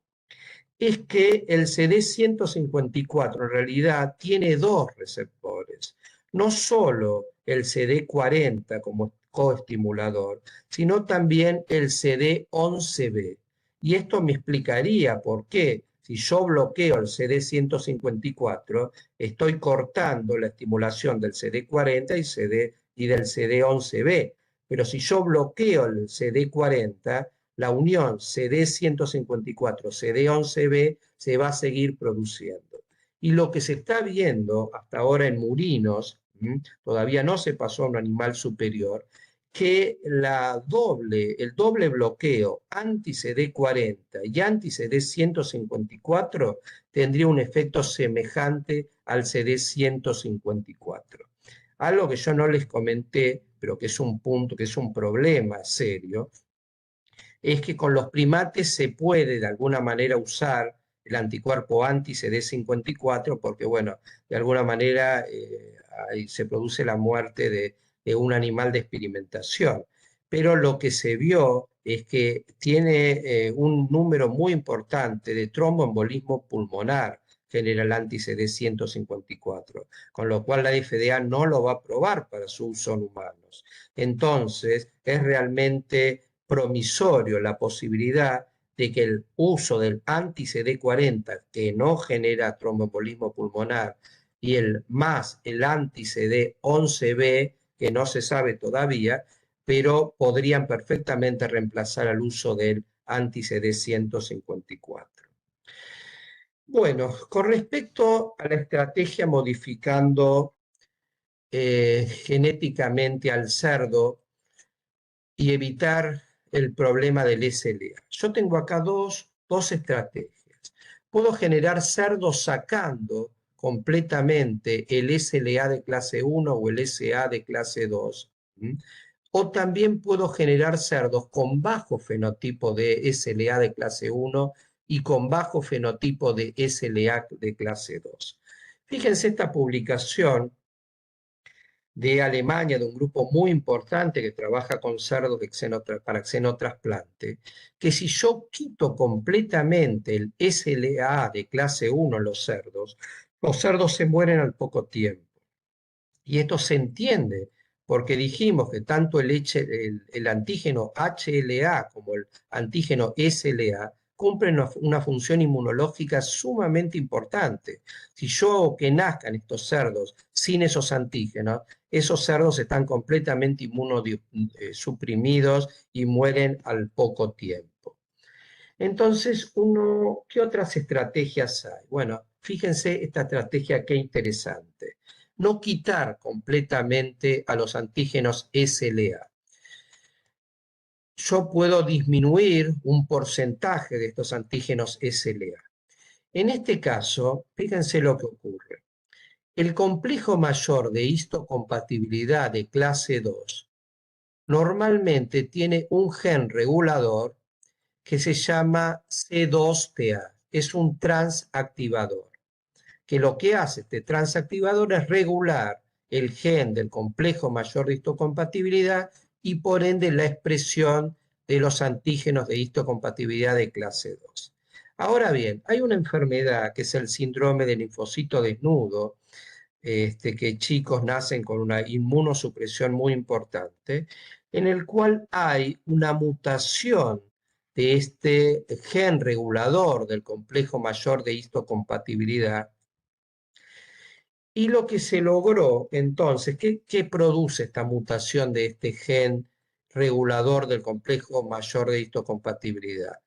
es que el CD154 en realidad tiene 2 receptores. No solo el CD40 como coestimulador, sino también el CD11B. Y esto me explicaría por qué, si yo bloqueo el CD154, estoy cortando la estimulación del CD40 y del CD11B. Pero si yo bloqueo el CD40, la unión CD154-CD11B se va a seguir produciendo. Y lo que se está viendo hasta ahora en murinos, todavía no se pasó a un animal superior, que el doble bloqueo anti-CD40 y anti-CD154 tendría un efecto semejante al CD154. Algo que yo no les comenté, pero que es un punto, que es un problema serio, es que con los primates se puede de alguna manera usar el anticuerpo anti-CD54 porque, bueno, de alguna manera ahí se produce la muerte de un animal de experimentación. Pero lo que se vio es que tiene un número muy importante de tromboembolismo pulmonar, genera el anti-CD154, con lo cual la FDA no lo va a aprobar para su uso en humanos. Entonces, es realmente promisorio la posibilidad de que el uso del anti-CD40, que no genera tromboembolismo pulmonar, y el anti-CD11B, que no se sabe todavía, pero podrían perfectamente reemplazar al uso del anti-CD154. Bueno, con respecto a la estrategia modificando genéticamente al cerdo y evitar el problema del SLA. Yo tengo acá dos estrategias. Puedo generar cerdos sacando completamente el SLA de clase 1 o el SA de clase 2. O también puedo generar cerdos con bajo fenotipo de SLA de clase 1 y con bajo fenotipo de SLA de clase 2. Fíjense esta publicación de Alemania, de un grupo muy importante que trabaja con cerdos para xenotrasplante, que si yo quito completamente el SLA de clase 1 en los cerdos se mueren al poco tiempo. Y esto se entiende porque dijimos que tanto el antígeno HLA como el antígeno SLA cumplen una función inmunológica sumamente importante. Si yo hago que nazcan estos cerdos sin esos antígenos, esos cerdos están completamente inmunosuprimidos y mueren al poco tiempo. Entonces, ¿qué otras estrategias hay? Bueno, fíjense esta estrategia qué interesante. No quitar completamente a los antígenos SLA. Yo puedo disminuir un porcentaje de estos antígenos SLA. En este caso, fíjense lo que ocurre. El complejo mayor de histocompatibilidad de clase 2 normalmente tiene un gen regulador que se llama C2TA, es un transactivador, que lo que hace este transactivador es regular el gen del complejo mayor de histocompatibilidad y por ende la expresión de los antígenos de histocompatibilidad de clase 2. Ahora bien, hay una enfermedad que es el síndrome del linfocito desnudo, que chicos nacen con una inmunosupresión muy importante, en el cual hay una mutación de este gen regulador del complejo mayor de histocompatibilidad. Y lo que se logró entonces, ¿qué produce esta mutación de este gen regulador del complejo mayor de histocompatibilidad?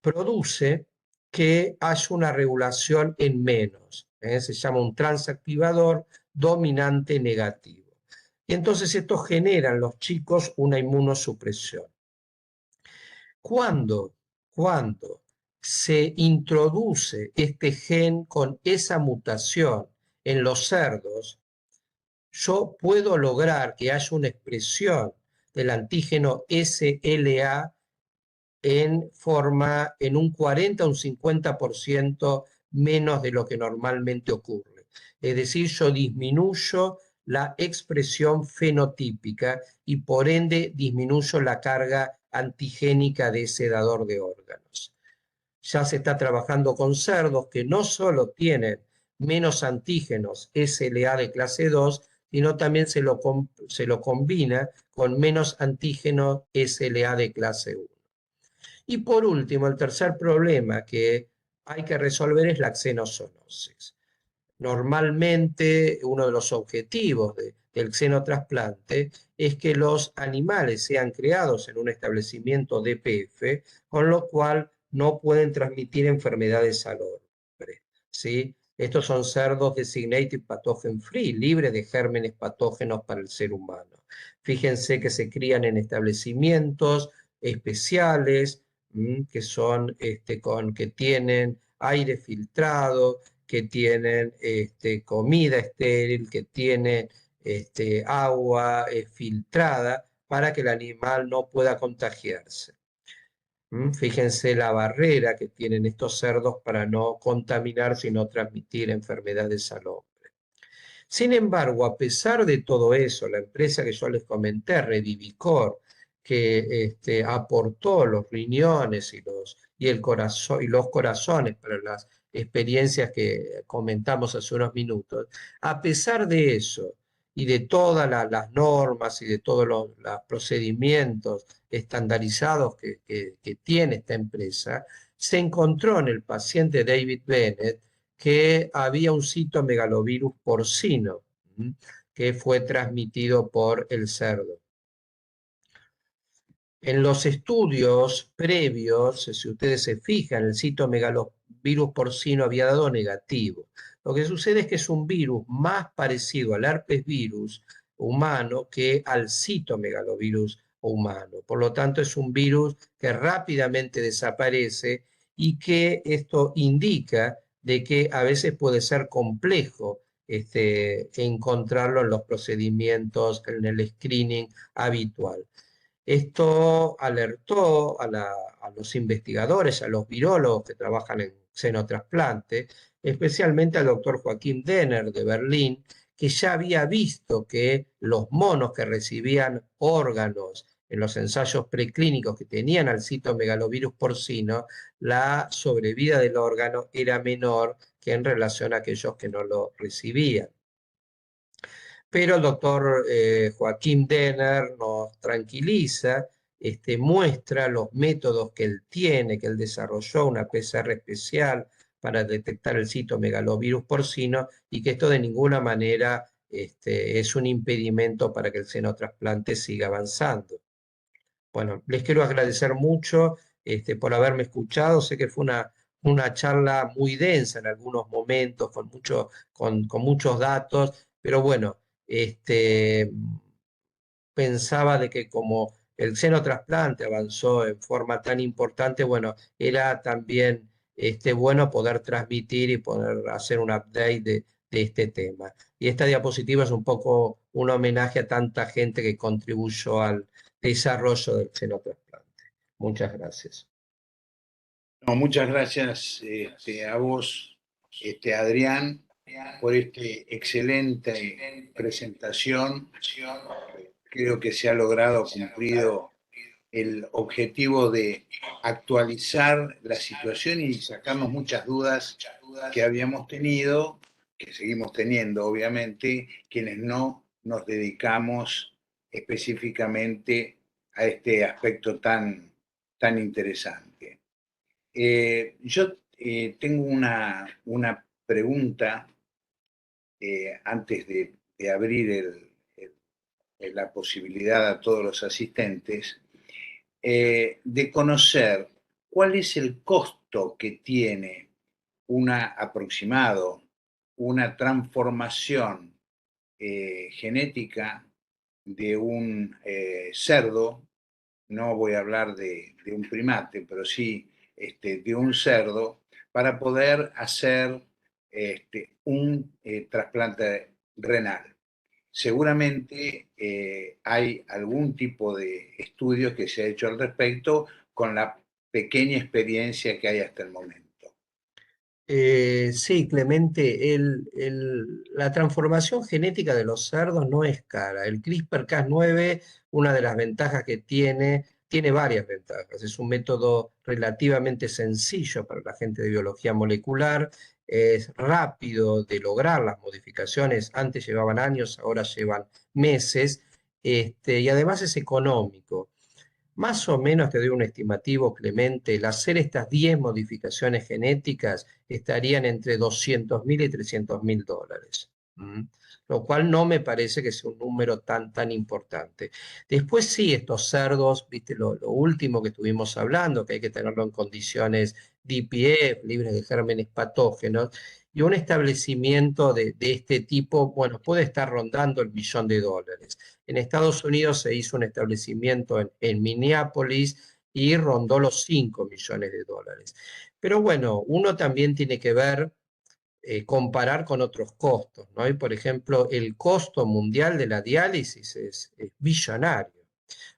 Produce que haya una regulación en menos, se llama un transactivador dominante negativo. Y entonces esto genera en los chicos una inmunosupresión. Cuando se introduce este gen con esa mutación en los cerdos, yo puedo lograr que haya una expresión del antígeno SLA en un 40 o un 50% menos de lo que normalmente ocurre. Es decir, yo disminuyo la expresión fenotípica y por ende disminuyo la carga antigénica de ese dador de órganos. Ya se está trabajando con cerdos que no solo tienen menos antígenos SLA de clase 2, sino también se lo combina con menos antígenos SLA de clase 1. Y por último, el tercer problema que hay que resolver es la xenozoonosis. Normalmente uno de los objetivos del xenotrasplante es que los animales sean criados en un establecimiento DPF, con lo cual no pueden transmitir enfermedades al hombre, ¿sí? Estos son cerdos designated pathogen free, libres de gérmenes patógenos para el ser humano. Fíjense que se crían en establecimientos especiales, que son que tienen aire filtrado, que tienen comida estéril, que tienen agua filtrada para que el animal no pueda contagiarse. Fíjense la barrera que tienen estos cerdos para no contaminarse y no transmitir enfermedades al hombre. Sin embargo, a pesar de todo eso, la empresa que yo les comenté, Revivicor, que aportó los riñones y el corazón, y los corazones para las experiencias que comentamos hace unos minutos, a pesar de eso y de todas las normas y de todos los procedimientos estandarizados que tiene esta empresa, se encontró en el paciente David Bennett que había un citomegalovirus porcino que fue transmitido por el cerdo. En los estudios previos, si ustedes se fijan, el citomegalovirus porcino había dado negativo. Lo que sucede es que es un virus más parecido al herpes virus humano que al citomegalovirus humano. Por lo tanto, es un virus que rápidamente desaparece y que esto indica de que a veces puede ser complejo encontrarlo en los procedimientos, en el screening habitual. Esto alertó a los investigadores, a los virólogos que trabajan en xenotrasplante, especialmente al doctor Joachim Denner de Berlín, que ya había visto que los monos que recibían órganos en los ensayos preclínicos que tenían al citomegalovirus porcino, la sobrevida del órgano era menor que en relación a aquellos que no lo recibían. Pero el doctor Joachim Denner nos tranquiliza, muestra los métodos que él tiene, que él desarrolló una PCR especial para detectar el citomegalovirus porcino y que esto de ninguna manera es un impedimento para que el xenotrasplante siga avanzando. Bueno, les quiero agradecer mucho por haberme escuchado. Sé que fue una charla muy densa en algunos momentos, con muchos datos, pero bueno, pensaba de que como el xenotrasplante avanzó en forma tan importante, bueno, era también bueno poder transmitir y poder hacer un update de este tema. Y esta diapositiva es un poco un homenaje a tanta gente que contribuyó al desarrollo del xenotrasplante. Muchas gracias. No, muchas gracias a vos, Adrián, por esta excelente presentación. Creo que se ha logrado cumplido el objetivo de actualizar la situación y sacarnos muchas dudas que habíamos tenido, que seguimos teniendo, obviamente, quienes no nos dedicamos específicamente a este aspecto tan interesante. Yo tengo una pregunta antes de abrir la posibilidad a todos los asistentes, de conocer cuál es el costo que tiene una transformación genética de un cerdo. No voy a hablar de un primate, pero sí de un cerdo, para poder hacer un trasplante renal. Seguramente hay algún tipo de estudio que se ha hecho al respecto con la pequeña experiencia que hay hasta el momento. Sí, Clemente, la transformación genética de los cerdos no es cara. El CRISPR-Cas9, una de las ventajas que tiene varias ventajas. Es un método relativamente sencillo para la gente de biología molecular, es rápido de lograr las modificaciones. Antes llevaban años, ahora llevan meses, y además es económico. Más o menos te doy un estimativo, Clemente, el hacer estas 10 modificaciones genéticas estarían entre 200.000 y 300.000 dólares. Lo cual no me parece que sea un número tan importante. Después sí, estos cerdos, viste lo último que estuvimos hablando, que hay que tenerlo en condiciones DPF, libres de gérmenes patógenos, y un establecimiento de este tipo, bueno, puede estar rondando el $1.000.000. En Estados Unidos se hizo un establecimiento en Minneapolis y rondó los $5 millones. Pero bueno, uno también tiene que ver, comparar con otros costos, ¿no? Y por ejemplo, el costo mundial de la diálisis es billonario.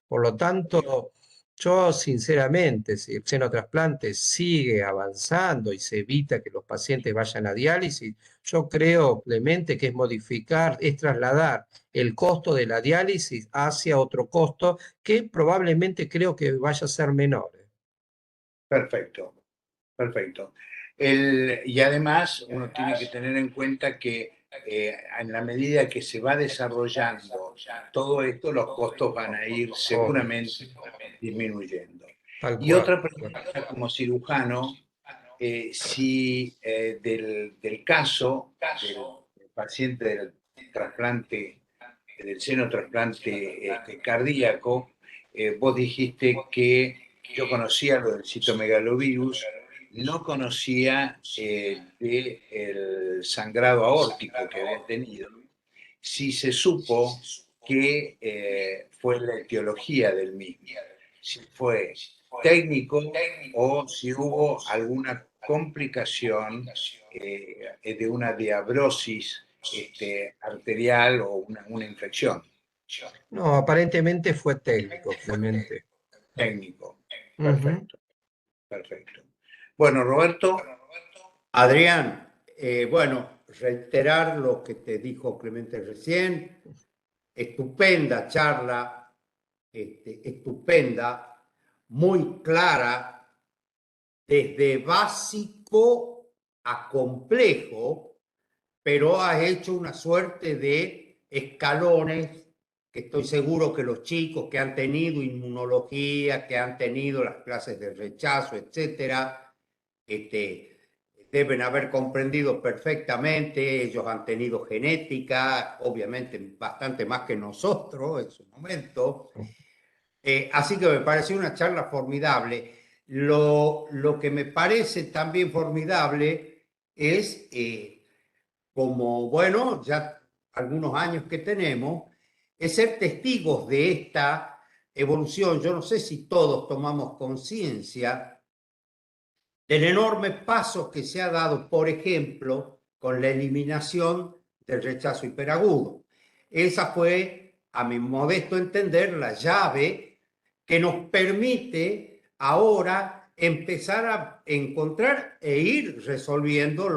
Por lo tanto, yo sinceramente, si el xenotrasplante sigue avanzando y se evita que los pacientes vayan a diálisis, yo creo, Clemente, que es modificar, es trasladar el costo de la diálisis hacia otro costo que probablemente creo que vaya a ser menor. Perfecto, perfecto. Y además uno tiene que tener en cuenta que en la medida que se va desarrollando todo esto, los costos van a ir Obvio, seguramente disminuyendo. tal Y cual. otra pregunta como cirujano, si del caso del paciente del trasplante, del seno trasplante cardíaco, vos dijiste que yo conocía lo del citomegalovirus, no conocía del sangrado aórtico que había tenido. Si se supo que fue la etiología del mismo, si fue técnico o si hubo alguna complicación de una diabrosis arterial o una infección. No, aparentemente fue técnico, Clemente. Técnico. Ujú. Perfecto, perfecto. Bueno, Roberto, Adrián, bueno, reiterar lo que te dijo Clemente recién, estupenda charla, estupenda, muy clara, desde básico a complejo, pero has hecho una suerte de escalones que estoy seguro que los chicos que han tenido inmunología, que han tenido las clases de rechazo, etcétera, deben haber comprendido perfectamente. Ellos han tenido genética, obviamente bastante más que nosotros en su momento. Así que me pareció una charla formidable. Lo que me parece también formidable es, como, bueno, ya algunos años que tenemos, es ser testigos de esta evolución. Yo no sé si todos tomamos conciencia del enorme paso que se ha dado, por ejemplo, con la eliminación del rechazo hiperagudo. Esa fue, a mi modesto entender, la llave que nos permite ahora empezar a encontrar e ir resolviendo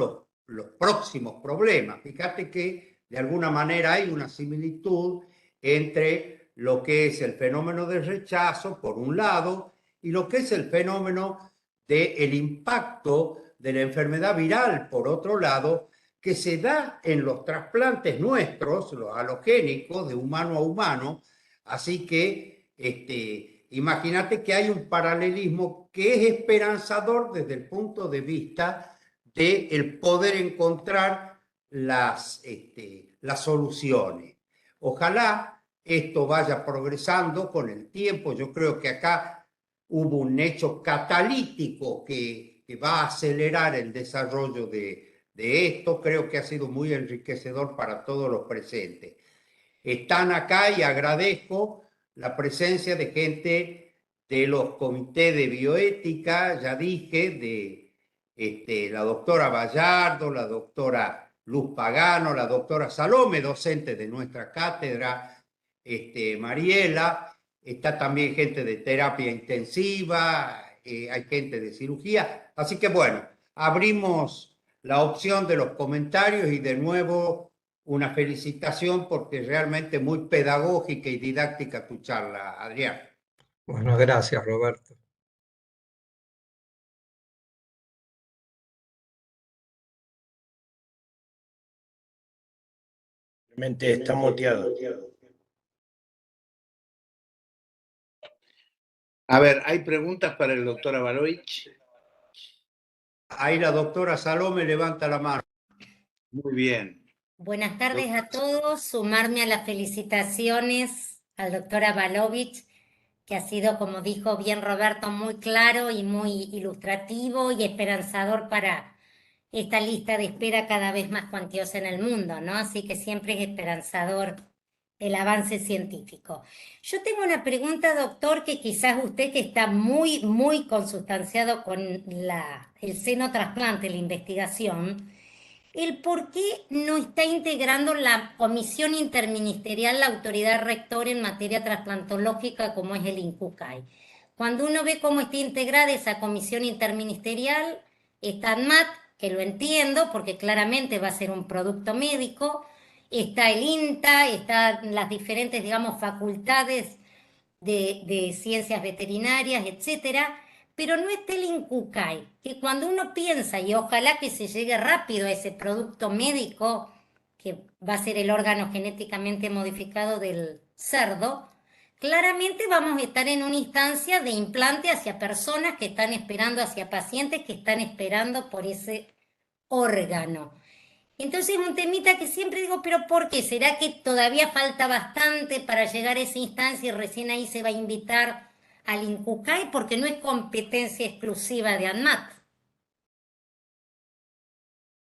los próximos problemas. Fíjate que de alguna manera hay una similitud entre lo que es el fenómeno del rechazo, por un lado, y lo que es el fenómeno del impacto de la enfermedad viral, por otro lado, que se da en los trasplantes nuestros, los halogénicos, de humano a humano. Así que imagínate que hay un paralelismo que es esperanzador desde el punto de vista de el poder encontrar las soluciones. Ojalá esto vaya progresando con el tiempo. Yo creo que acá hubo un hecho catalítico que va a acelerar el desarrollo de esto. Creo que ha sido muy enriquecedor para todos los presentes. Están acá y agradezco la presencia de gente de los comités de bioética, ya dije, de la doctora Vallardo, la doctora Luz Pagano, la doctora Salome, docente de nuestra cátedra, Mariela. Está también gente de terapia intensiva, hay gente de cirugía. Así que bueno, abrimos la opción de los comentarios y de nuevo una felicitación porque realmente muy pedagógica y didáctica tu charla, Adrián. Bueno, gracias, Roberto. Realmente está muteado. a ver, ¿hay preguntas para el doctor Avarovich? Ahí la doctora Salome levanta la mano. Muy bien. Buenas tardes a todos. Sumarme a las felicitaciones al doctor Avalovich, que ha sido, como dijo bien Roberto, muy claro y muy ilustrativo y esperanzador para esta lista de espera cada vez más cuantiosa en el mundo, ¿no? Así que siempre es esperanzador el avance científico. Yo tengo una pregunta, doctor, que quizás usted que está muy, muy consustanciado con el seno trasplante, la investigación, el por qué no está integrando la comisión interministerial, la autoridad rectora en materia trasplantológica como es el INCUCAI. Cuando uno ve cómo está integrada esa comisión interministerial, está ANMAT, que lo entiendo porque claramente va a ser un producto médico, está el INTA, están las diferentes, digamos, facultades de ciencias veterinarias, etcétera, pero no está el INCUCAI, que cuando uno piensa, y ojalá que se llegue rápido a ese producto médico, que va a ser el órgano genéticamente modificado del cerdo, claramente vamos a estar en una instancia de implante hacia personas que están esperando, hacia pacientes que están esperando por ese órgano. Entonces un temita que siempre digo, pero ¿por qué? ¿Será que todavía falta bastante para llegar a esa instancia y recién ahí se va a invitar al INCUCAI? Porque no es competencia exclusiva de ANMAT.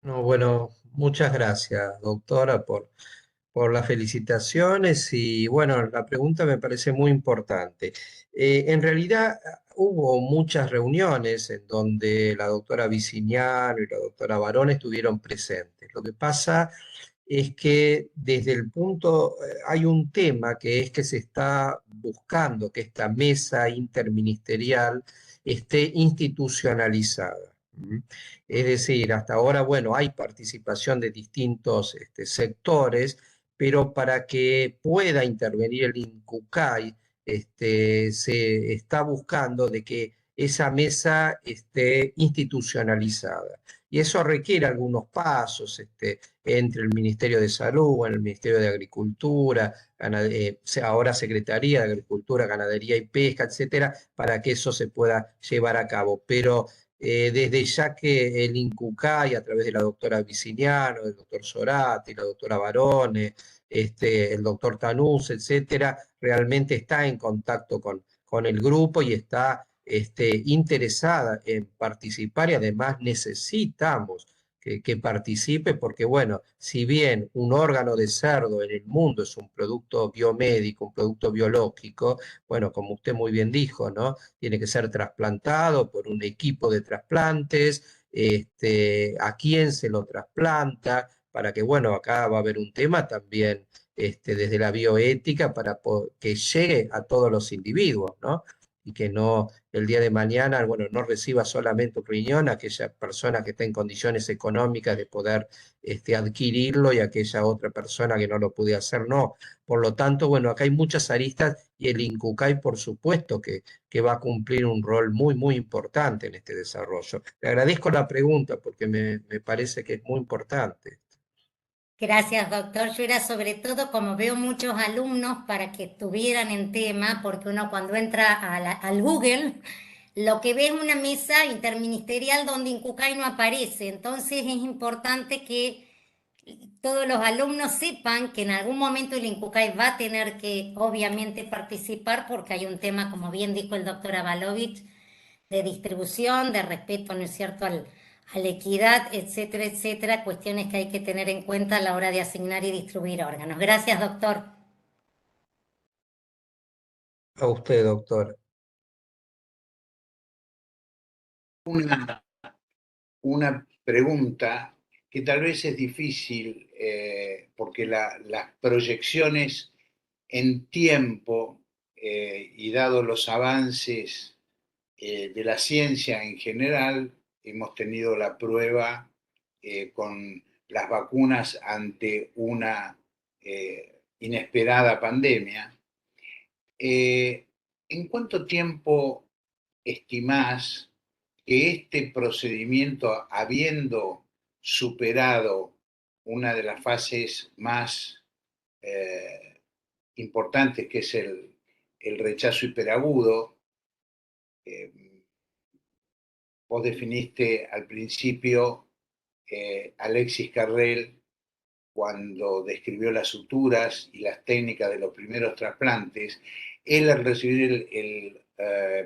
No, bueno, muchas gracias, doctora, por las felicitaciones y bueno, la pregunta me parece muy importante. En realidad hubo muchas reuniones en donde la doctora Viciniano y la doctora Barón estuvieron presentes. Lo que pasa es que desde el punto, hay un tema que es que se está buscando que esta mesa interministerial esté institucionalizada. ¿M? Es decir, hasta ahora, bueno, hay participación de distintos sectores, pero para que pueda intervenir el INCUCAI, se está buscando de que esa mesa esté institucionalizada. Y eso requiere algunos pasos, entre el Ministerio de Salud, en el Ministerio de Agricultura, ahora Secretaría de Agricultura, Ganadería y Pesca, etcétera, para que eso se pueda llevar a cabo. Pero desde ya que el INCUCAI, a través de la doctora Viciniano, el doctor Sorati, la doctora Barone, el doctor Tanús, etcétera, realmente está en contacto con el grupo y está interesada en participar y además necesitamos que participe porque, bueno, si bien un órgano de cerdo en el mundo es un producto biomédico, un producto biológico, bueno, como usted muy bien dijo, ¿no? Tiene que ser trasplantado por un equipo de trasplantes, a quién se lo trasplanta, para que, bueno, acá va a haber un tema también desde la bioética para que llegue a todos los individuos, ¿no? Y que no el día de mañana, bueno, no reciba solamente un riñón aquella persona que está en condiciones económicas de poder adquirirlo y aquella otra persona que no lo puede hacer, no. Por lo tanto, bueno, acá hay muchas aristas y el INCUCAI, por supuesto, que va a cumplir un rol muy, muy importante en este desarrollo. Le agradezco la pregunta porque me parece que es muy importante. Gracias, doctor. Yo era sobre todo, como veo muchos alumnos, para que estuvieran en tema, porque uno cuando entra al Google, lo que ve es una mesa interministerial donde INCUCAI no aparece. Entonces es importante que todos los alumnos sepan que en algún momento el INCUCAI va a tener que, obviamente, participar, porque hay un tema, como bien dijo el doctor Avalovich, de distribución, de respeto, ¿no es cierto?, a la equidad, etcétera, etcétera, cuestiones que hay que tener en cuenta a la hora de asignar y distribuir órganos. Gracias, doctor. A usted, doctor. Una, una pregunta que tal vez es difícil porque las proyecciones en tiempo y dado los avances de la ciencia en general, hemos tenido la prueba con las vacunas ante una inesperada pandemia. ¿En cuánto tiempo estimás que este procedimiento, habiendo superado una de las fases más importantes, que es el rechazo hiperagudo, eh, vos definiste al principio Alexis Carrel cuando describió las suturas y las técnicas de los primeros trasplantes, él al recibir el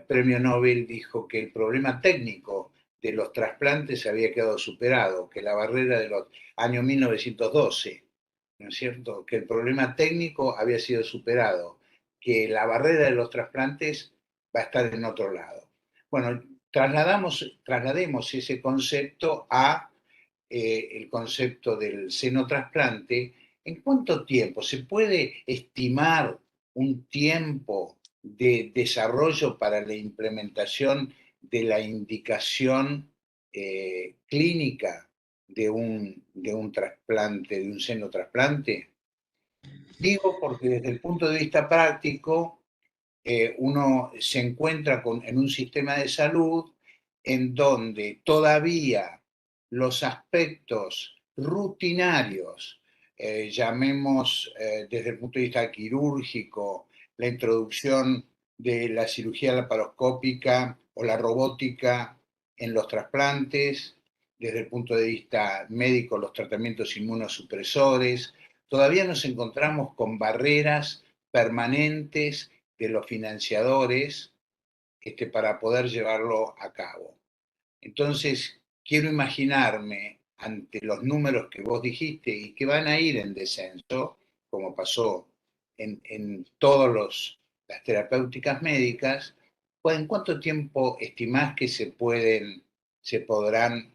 premio Nobel dijo que el problema técnico de los trasplantes había quedado superado, que la barrera de los años 1912, ¿no es cierto? Que el problema técnico había sido superado, que la barrera de los trasplantes va a estar en otro lado. Bueno, traslademos ese concepto a el concepto del senotrasplante. ¿En cuánto tiempo se puede estimar un tiempo de desarrollo para la implementación de la indicación clínica de un trasplante, de un senotrasplante? Digo porque desde el punto de vista práctico, uno se encuentra en un sistema de salud en donde todavía los aspectos rutinarios, llamemos desde el punto de vista quirúrgico, la introducción de la cirugía laparoscópica o la robótica en los trasplantes, desde el punto de vista médico, los tratamientos inmunosupresores, todavía nos encontramos con barreras permanentes de los financiadores para poder llevarlo a cabo. Entonces, quiero imaginarme ante los números que vos dijiste y que van a ir en descenso, como pasó en todas las terapéuticas médicas, pues, ¿en cuánto tiempo estimás que se podrán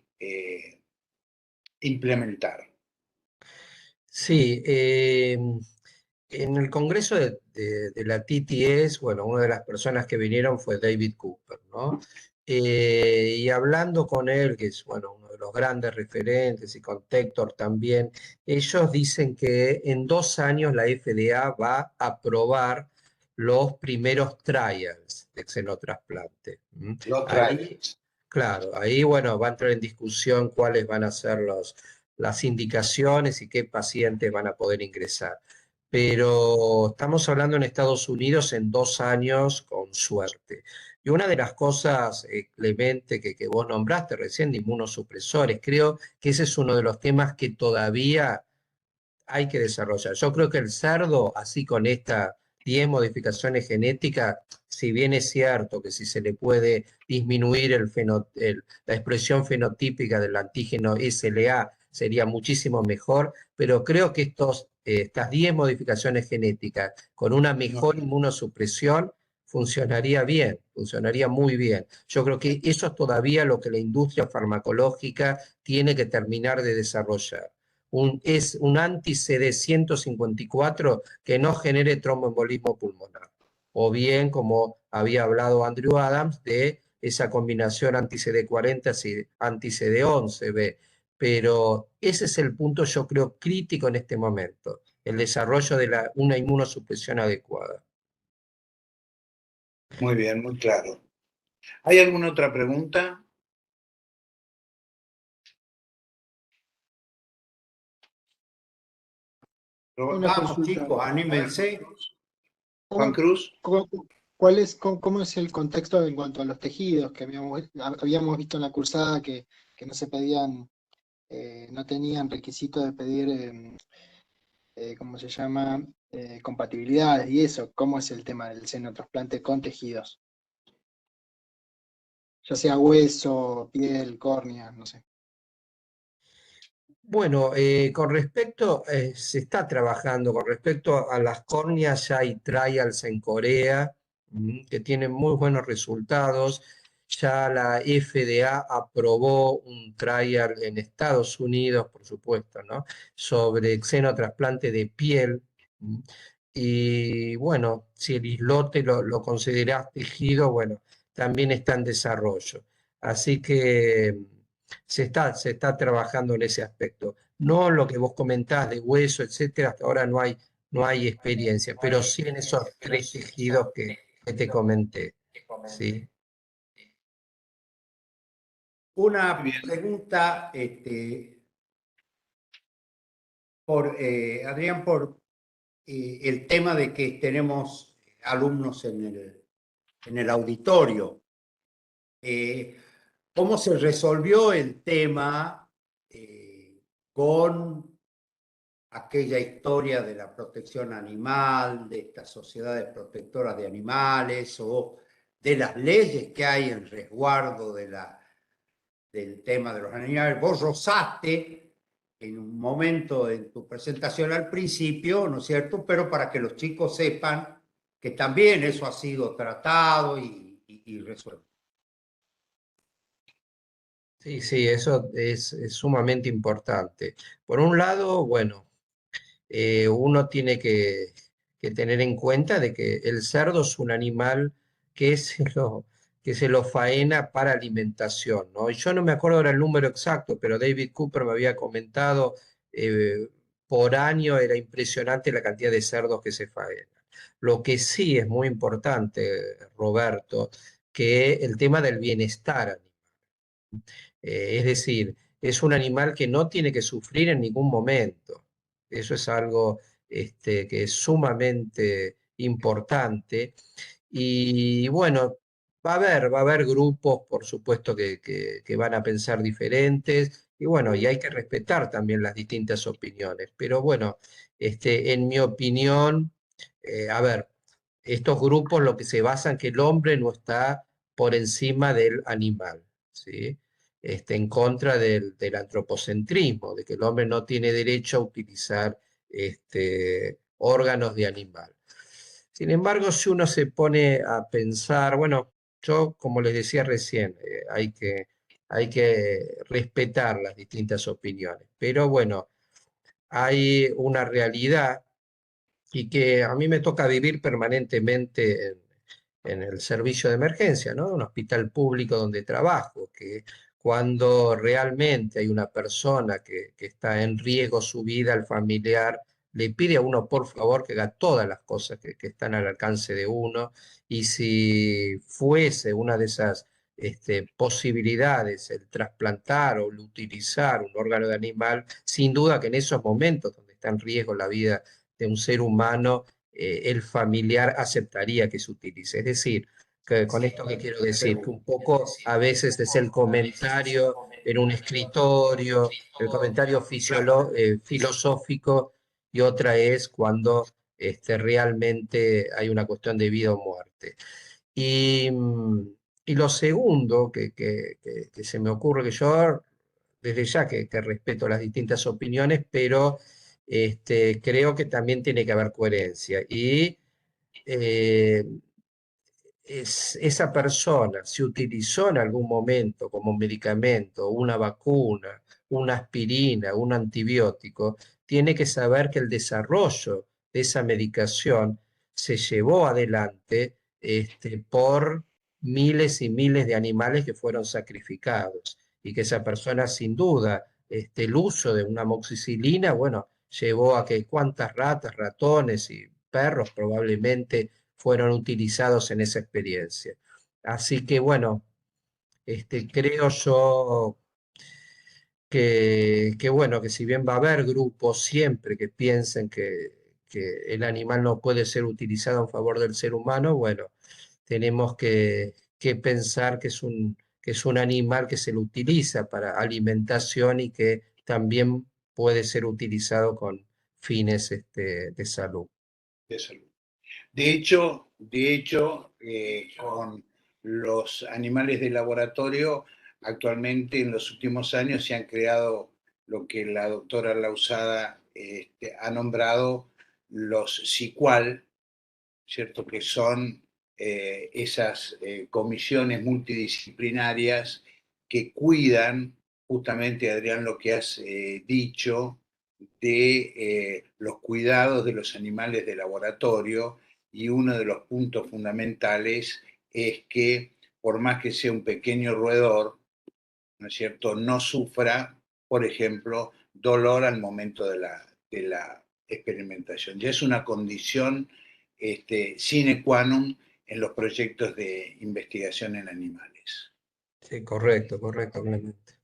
implementar? Sí, en el congreso de la TTS, bueno, una de las personas que vinieron fue David Cooper, ¿no? Y hablando con él, que es, bueno, uno de los grandes referentes, y con Tector también, ellos dicen que en 2 años la FDA va a aprobar los primeros trials de xenotrasplante. Los Ahí, trials. claro, ahí, bueno, va a entrar en discusión cuáles van a ser las indicaciones y qué pacientes van a poder ingresar. Pero estamos hablando en Estados Unidos en 2 años con suerte. Y una de las cosas, Clemente, que vos nombraste recién, de inmunosupresores, creo que ese es uno de los temas que todavía hay que desarrollar. Yo creo que el cerdo, así con estas 10 modificaciones genéticas, si bien es cierto que si se le puede disminuir la expresión fenotípica del antígeno SLA, sería muchísimo mejor, pero creo que estas 10 modificaciones genéticas con una mejor inmunosupresión funcionaría bien, funcionaría muy bien. Yo creo que eso es todavía lo que la industria farmacológica tiene que terminar de desarrollar. Es un anti-CD154 que no genere tromboembolismo pulmonar. O bien, como había hablado Andrew Adams, de esa combinación anti-CD40 y anti-CD11B. Pero ese es el punto, yo creo, crítico en este momento, el desarrollo de una inmunosupresión adecuada. Muy bien, muy claro. ¿Hay alguna otra pregunta? Una Vamos, consulta. chicos, anímense. Juan Cruz. ¿Cómo es el contexto en cuanto a los tejidos que habíamos visto en la cursada que no se pedían, no tenían requisito de pedir, ¿cómo se llama? Compatibilidades y eso? ¿Cómo es el tema del senotrasplante con tejidos? Ya sea hueso, piel, córnea, no sé. Bueno, se está trabajando con respecto a las córneas, ya hay trials en Corea que tienen muy buenos resultados. Ya la FDA aprobó un trial en Estados Unidos, por supuesto, ¿no? Sobre xenotrasplante de piel. Y bueno, si el islote lo considerás tejido, bueno, también está en desarrollo. Así que se está trabajando en ese aspecto. No lo que vos comentás de hueso, etcétera, hasta ahora no hay experiencia, pero sí en esos 3 tejidos que te comenté. ¿Sí? Una Muy bien. pregunta, Adrián, por el tema de que tenemos alumnos en el auditorio. ¿Cómo se resolvió el tema con aquella historia de la protección animal, de estas sociedades protectoras de animales o de las leyes que hay en resguardo de la del tema de los animales. Vos rozaste en un momento en tu presentación al principio, ¿no es cierto? Pero para que los chicos sepan que también eso ha sido tratado y resuelto. Sí, sí, eso es sumamente importante. Por un lado, bueno, uno tiene que tener en cuenta de que el cerdo es un animal que que se lo faena para alimentación, ¿no? Y yo no me acuerdo ahora el número exacto, pero David Cooper me había comentado, por año era impresionante la cantidad de cerdos que se faenan. Lo que sí es muy importante, Roberto, que el tema del bienestar animal. Es decir, es un animal que no tiene que sufrir en ningún momento. Eso es algo que es sumamente importante. Y bueno, va a haber grupos, por supuesto, que van a pensar diferentes. Y bueno, y hay que respetar también las distintas opiniones. Pero bueno, en mi opinión, a ver, estos grupos lo que se basan que el hombre no está por encima del animal, ¿sí? En contra del antropocentrismo, de que el hombre no tiene derecho a utilizar órganos de animal. Sin embargo, si uno se pone a pensar, bueno, yo, como les decía recién, hay que respetar las distintas opiniones, pero bueno, hay una realidad y que a mí me toca vivir permanentemente en el servicio de emergencia, ¿no? Un hospital público donde trabajo, que cuando realmente hay una persona que está en riesgo su vida, el familiar, le pide a uno por favor que haga todas las cosas que están al alcance de uno, y si fuese una de esas posibilidades el trasplantar o el utilizar un órgano de animal, sin duda que en esos momentos donde está en riesgo la vida de un ser humano, el familiar aceptaría que se utilice. Es decir, que con esto que quiero decir, que un poco a veces es el comentario en un escritorio, el comentario filosófico, y otra es cuando realmente hay una cuestión de vida o muerte. Y, y lo segundo que se me ocurre, que yo desde ya que respeto las distintas opiniones, pero creo que también tiene que haber coherencia. Y eh, esa persona se utilizó en algún momento como medicamento, una vacuna, una aspirina, un antibiótico, tiene que saber que el desarrollo de esa medicación se llevó adelante por miles y miles de animales que fueron sacrificados, y que esa persona sin duda, el uso de una amoxicilina, bueno, llevó a que cuántas ratas, ratones y perros probablemente fueron utilizados en esa experiencia. Así que bueno, creo yo bueno, que si bien va a haber grupos siempre que piensen que el animal no puede ser utilizado en favor del ser humano, bueno, tenemos que pensar que es un animal que se lo utiliza para alimentación y que también puede ser utilizado con fines de salud. De salud. De hecho, con los animales de laboratorio, actualmente en los últimos años se han creado lo que la doctora Lausada ha nombrado los SICUAL, ¿cierto? Que son esas comisiones multidisciplinarias que cuidan, justamente, Adrián, lo que has dicho, de los cuidados de los animales de laboratorio, y uno de los puntos fundamentales es que por más que sea un pequeño roedor, ¿no es cierto?, no sufra, por ejemplo, dolor al momento de la experimentación. Ya es una condición sine qua non en los proyectos de investigación en animales. Sí, correcto, correcto, Clemente.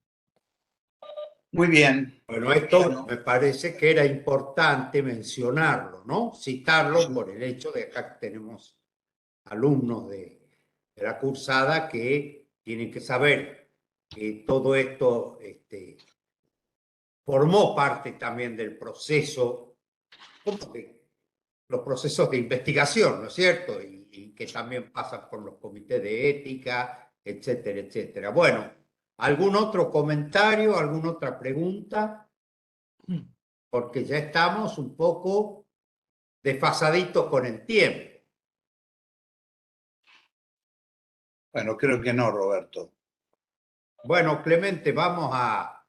Muy bien. Bueno, esto me parece que era importante mencionarlo, ¿no? Citarlo por el hecho de que acá tenemos alumnos de la cursada que tienen que saber que todo esto formó parte también del proceso, como que los procesos de investigación, ¿no es cierto? Y que también pasan por los comités de ética, etcétera, etcétera. Bueno, ¿Algún otro comentario, alguna otra pregunta? Porque ya estamos un poco desfasaditos con el tiempo. Bueno, creo que no, Roberto. Bueno, Clemente, vamos a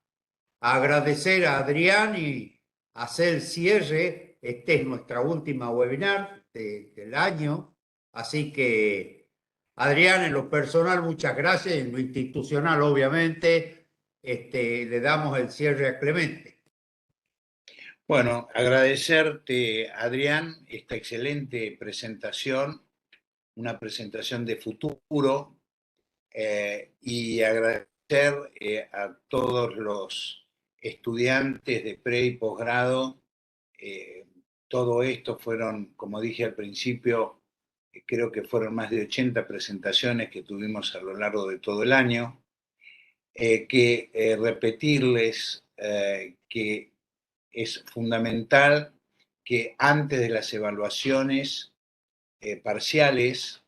agradecer a Adrián y hacer el cierre. Esta es nuestra última webinar del año. Así que, Adrián, en lo personal, muchas gracias. En lo institucional, obviamente, le damos el cierre a Clemente. Bueno, agradecerte, Adrián, esta excelente presentación, una presentación de futuro, y agradecer a todos los estudiantes de pre y posgrado. Todo esto fueron, como dije al principio, creo que fueron más de 80 presentaciones que tuvimos a lo largo de todo el año. Repetirles que es fundamental que antes de las evaluaciones parciales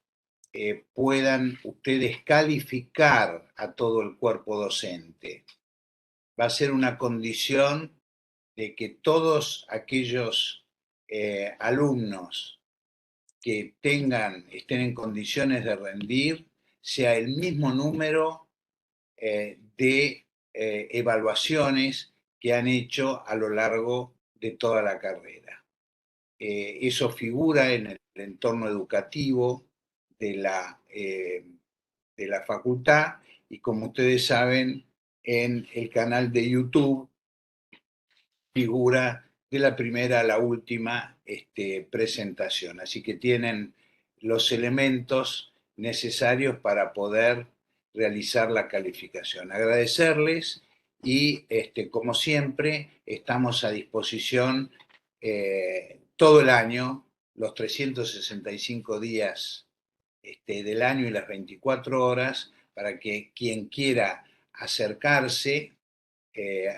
puedan ustedes calificar a todo el cuerpo docente. Va a ser una condición de que todos aquellos alumnos que estén en condiciones de rendir, sea el mismo número de evaluaciones que han hecho a lo largo de toda la carrera. Eso figura en el entorno educativo de la facultad y, como ustedes saben, en el canal de YouTube figura de la primera a la última presentación. Así que tienen los elementos necesarios para poder realizar la calificación. Agradecerles y, como siempre, estamos a disposición todo el año, los 365 días del año y las 24 horas, para que quien quiera acercarse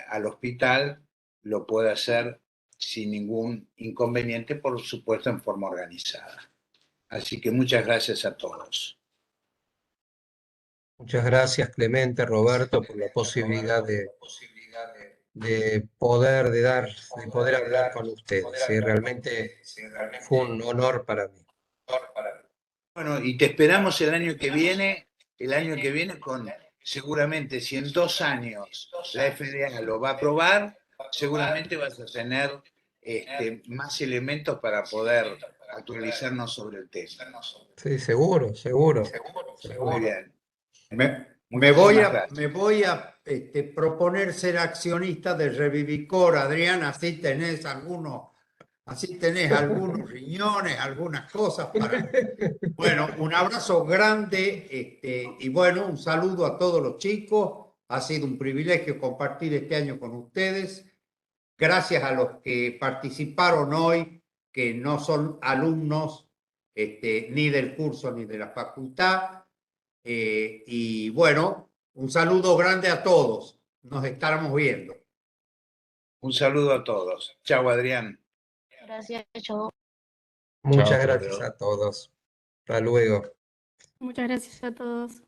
al hospital lo puede hacer sin ningún inconveniente, por supuesto en forma organizada. Así que muchas gracias a todos. Muchas gracias, Clemente, Roberto, por la posibilidad de poder hablar con ustedes. ¿Sí? Realmente fue un honor para mí. Bueno, y te esperamos el año que viene con, seguramente, si en 2 años la FDA lo va a aprobar, seguramente vas a tener más elementos para poder actualizarnos sobre el tema. Sí, seguro. Muy bien. Me voy a proponer ser accionista de Revivicor, Adrián, así tenés algunos riñones, algunas cosas para... Bueno, un abrazo grande y bueno, un saludo a todos los chicos. Ha sido un privilegio compartir este año con ustedes. Gracias a los que participaron hoy, que no son alumnos ni del curso ni de la facultad. Y bueno, un saludo grande a todos. Nos estaremos viendo. Un saludo a todos. Chao, Adrián. Gracias, chao. Muchas Chao, gracias Pedro. a todos. Hasta luego. Muchas gracias a todos.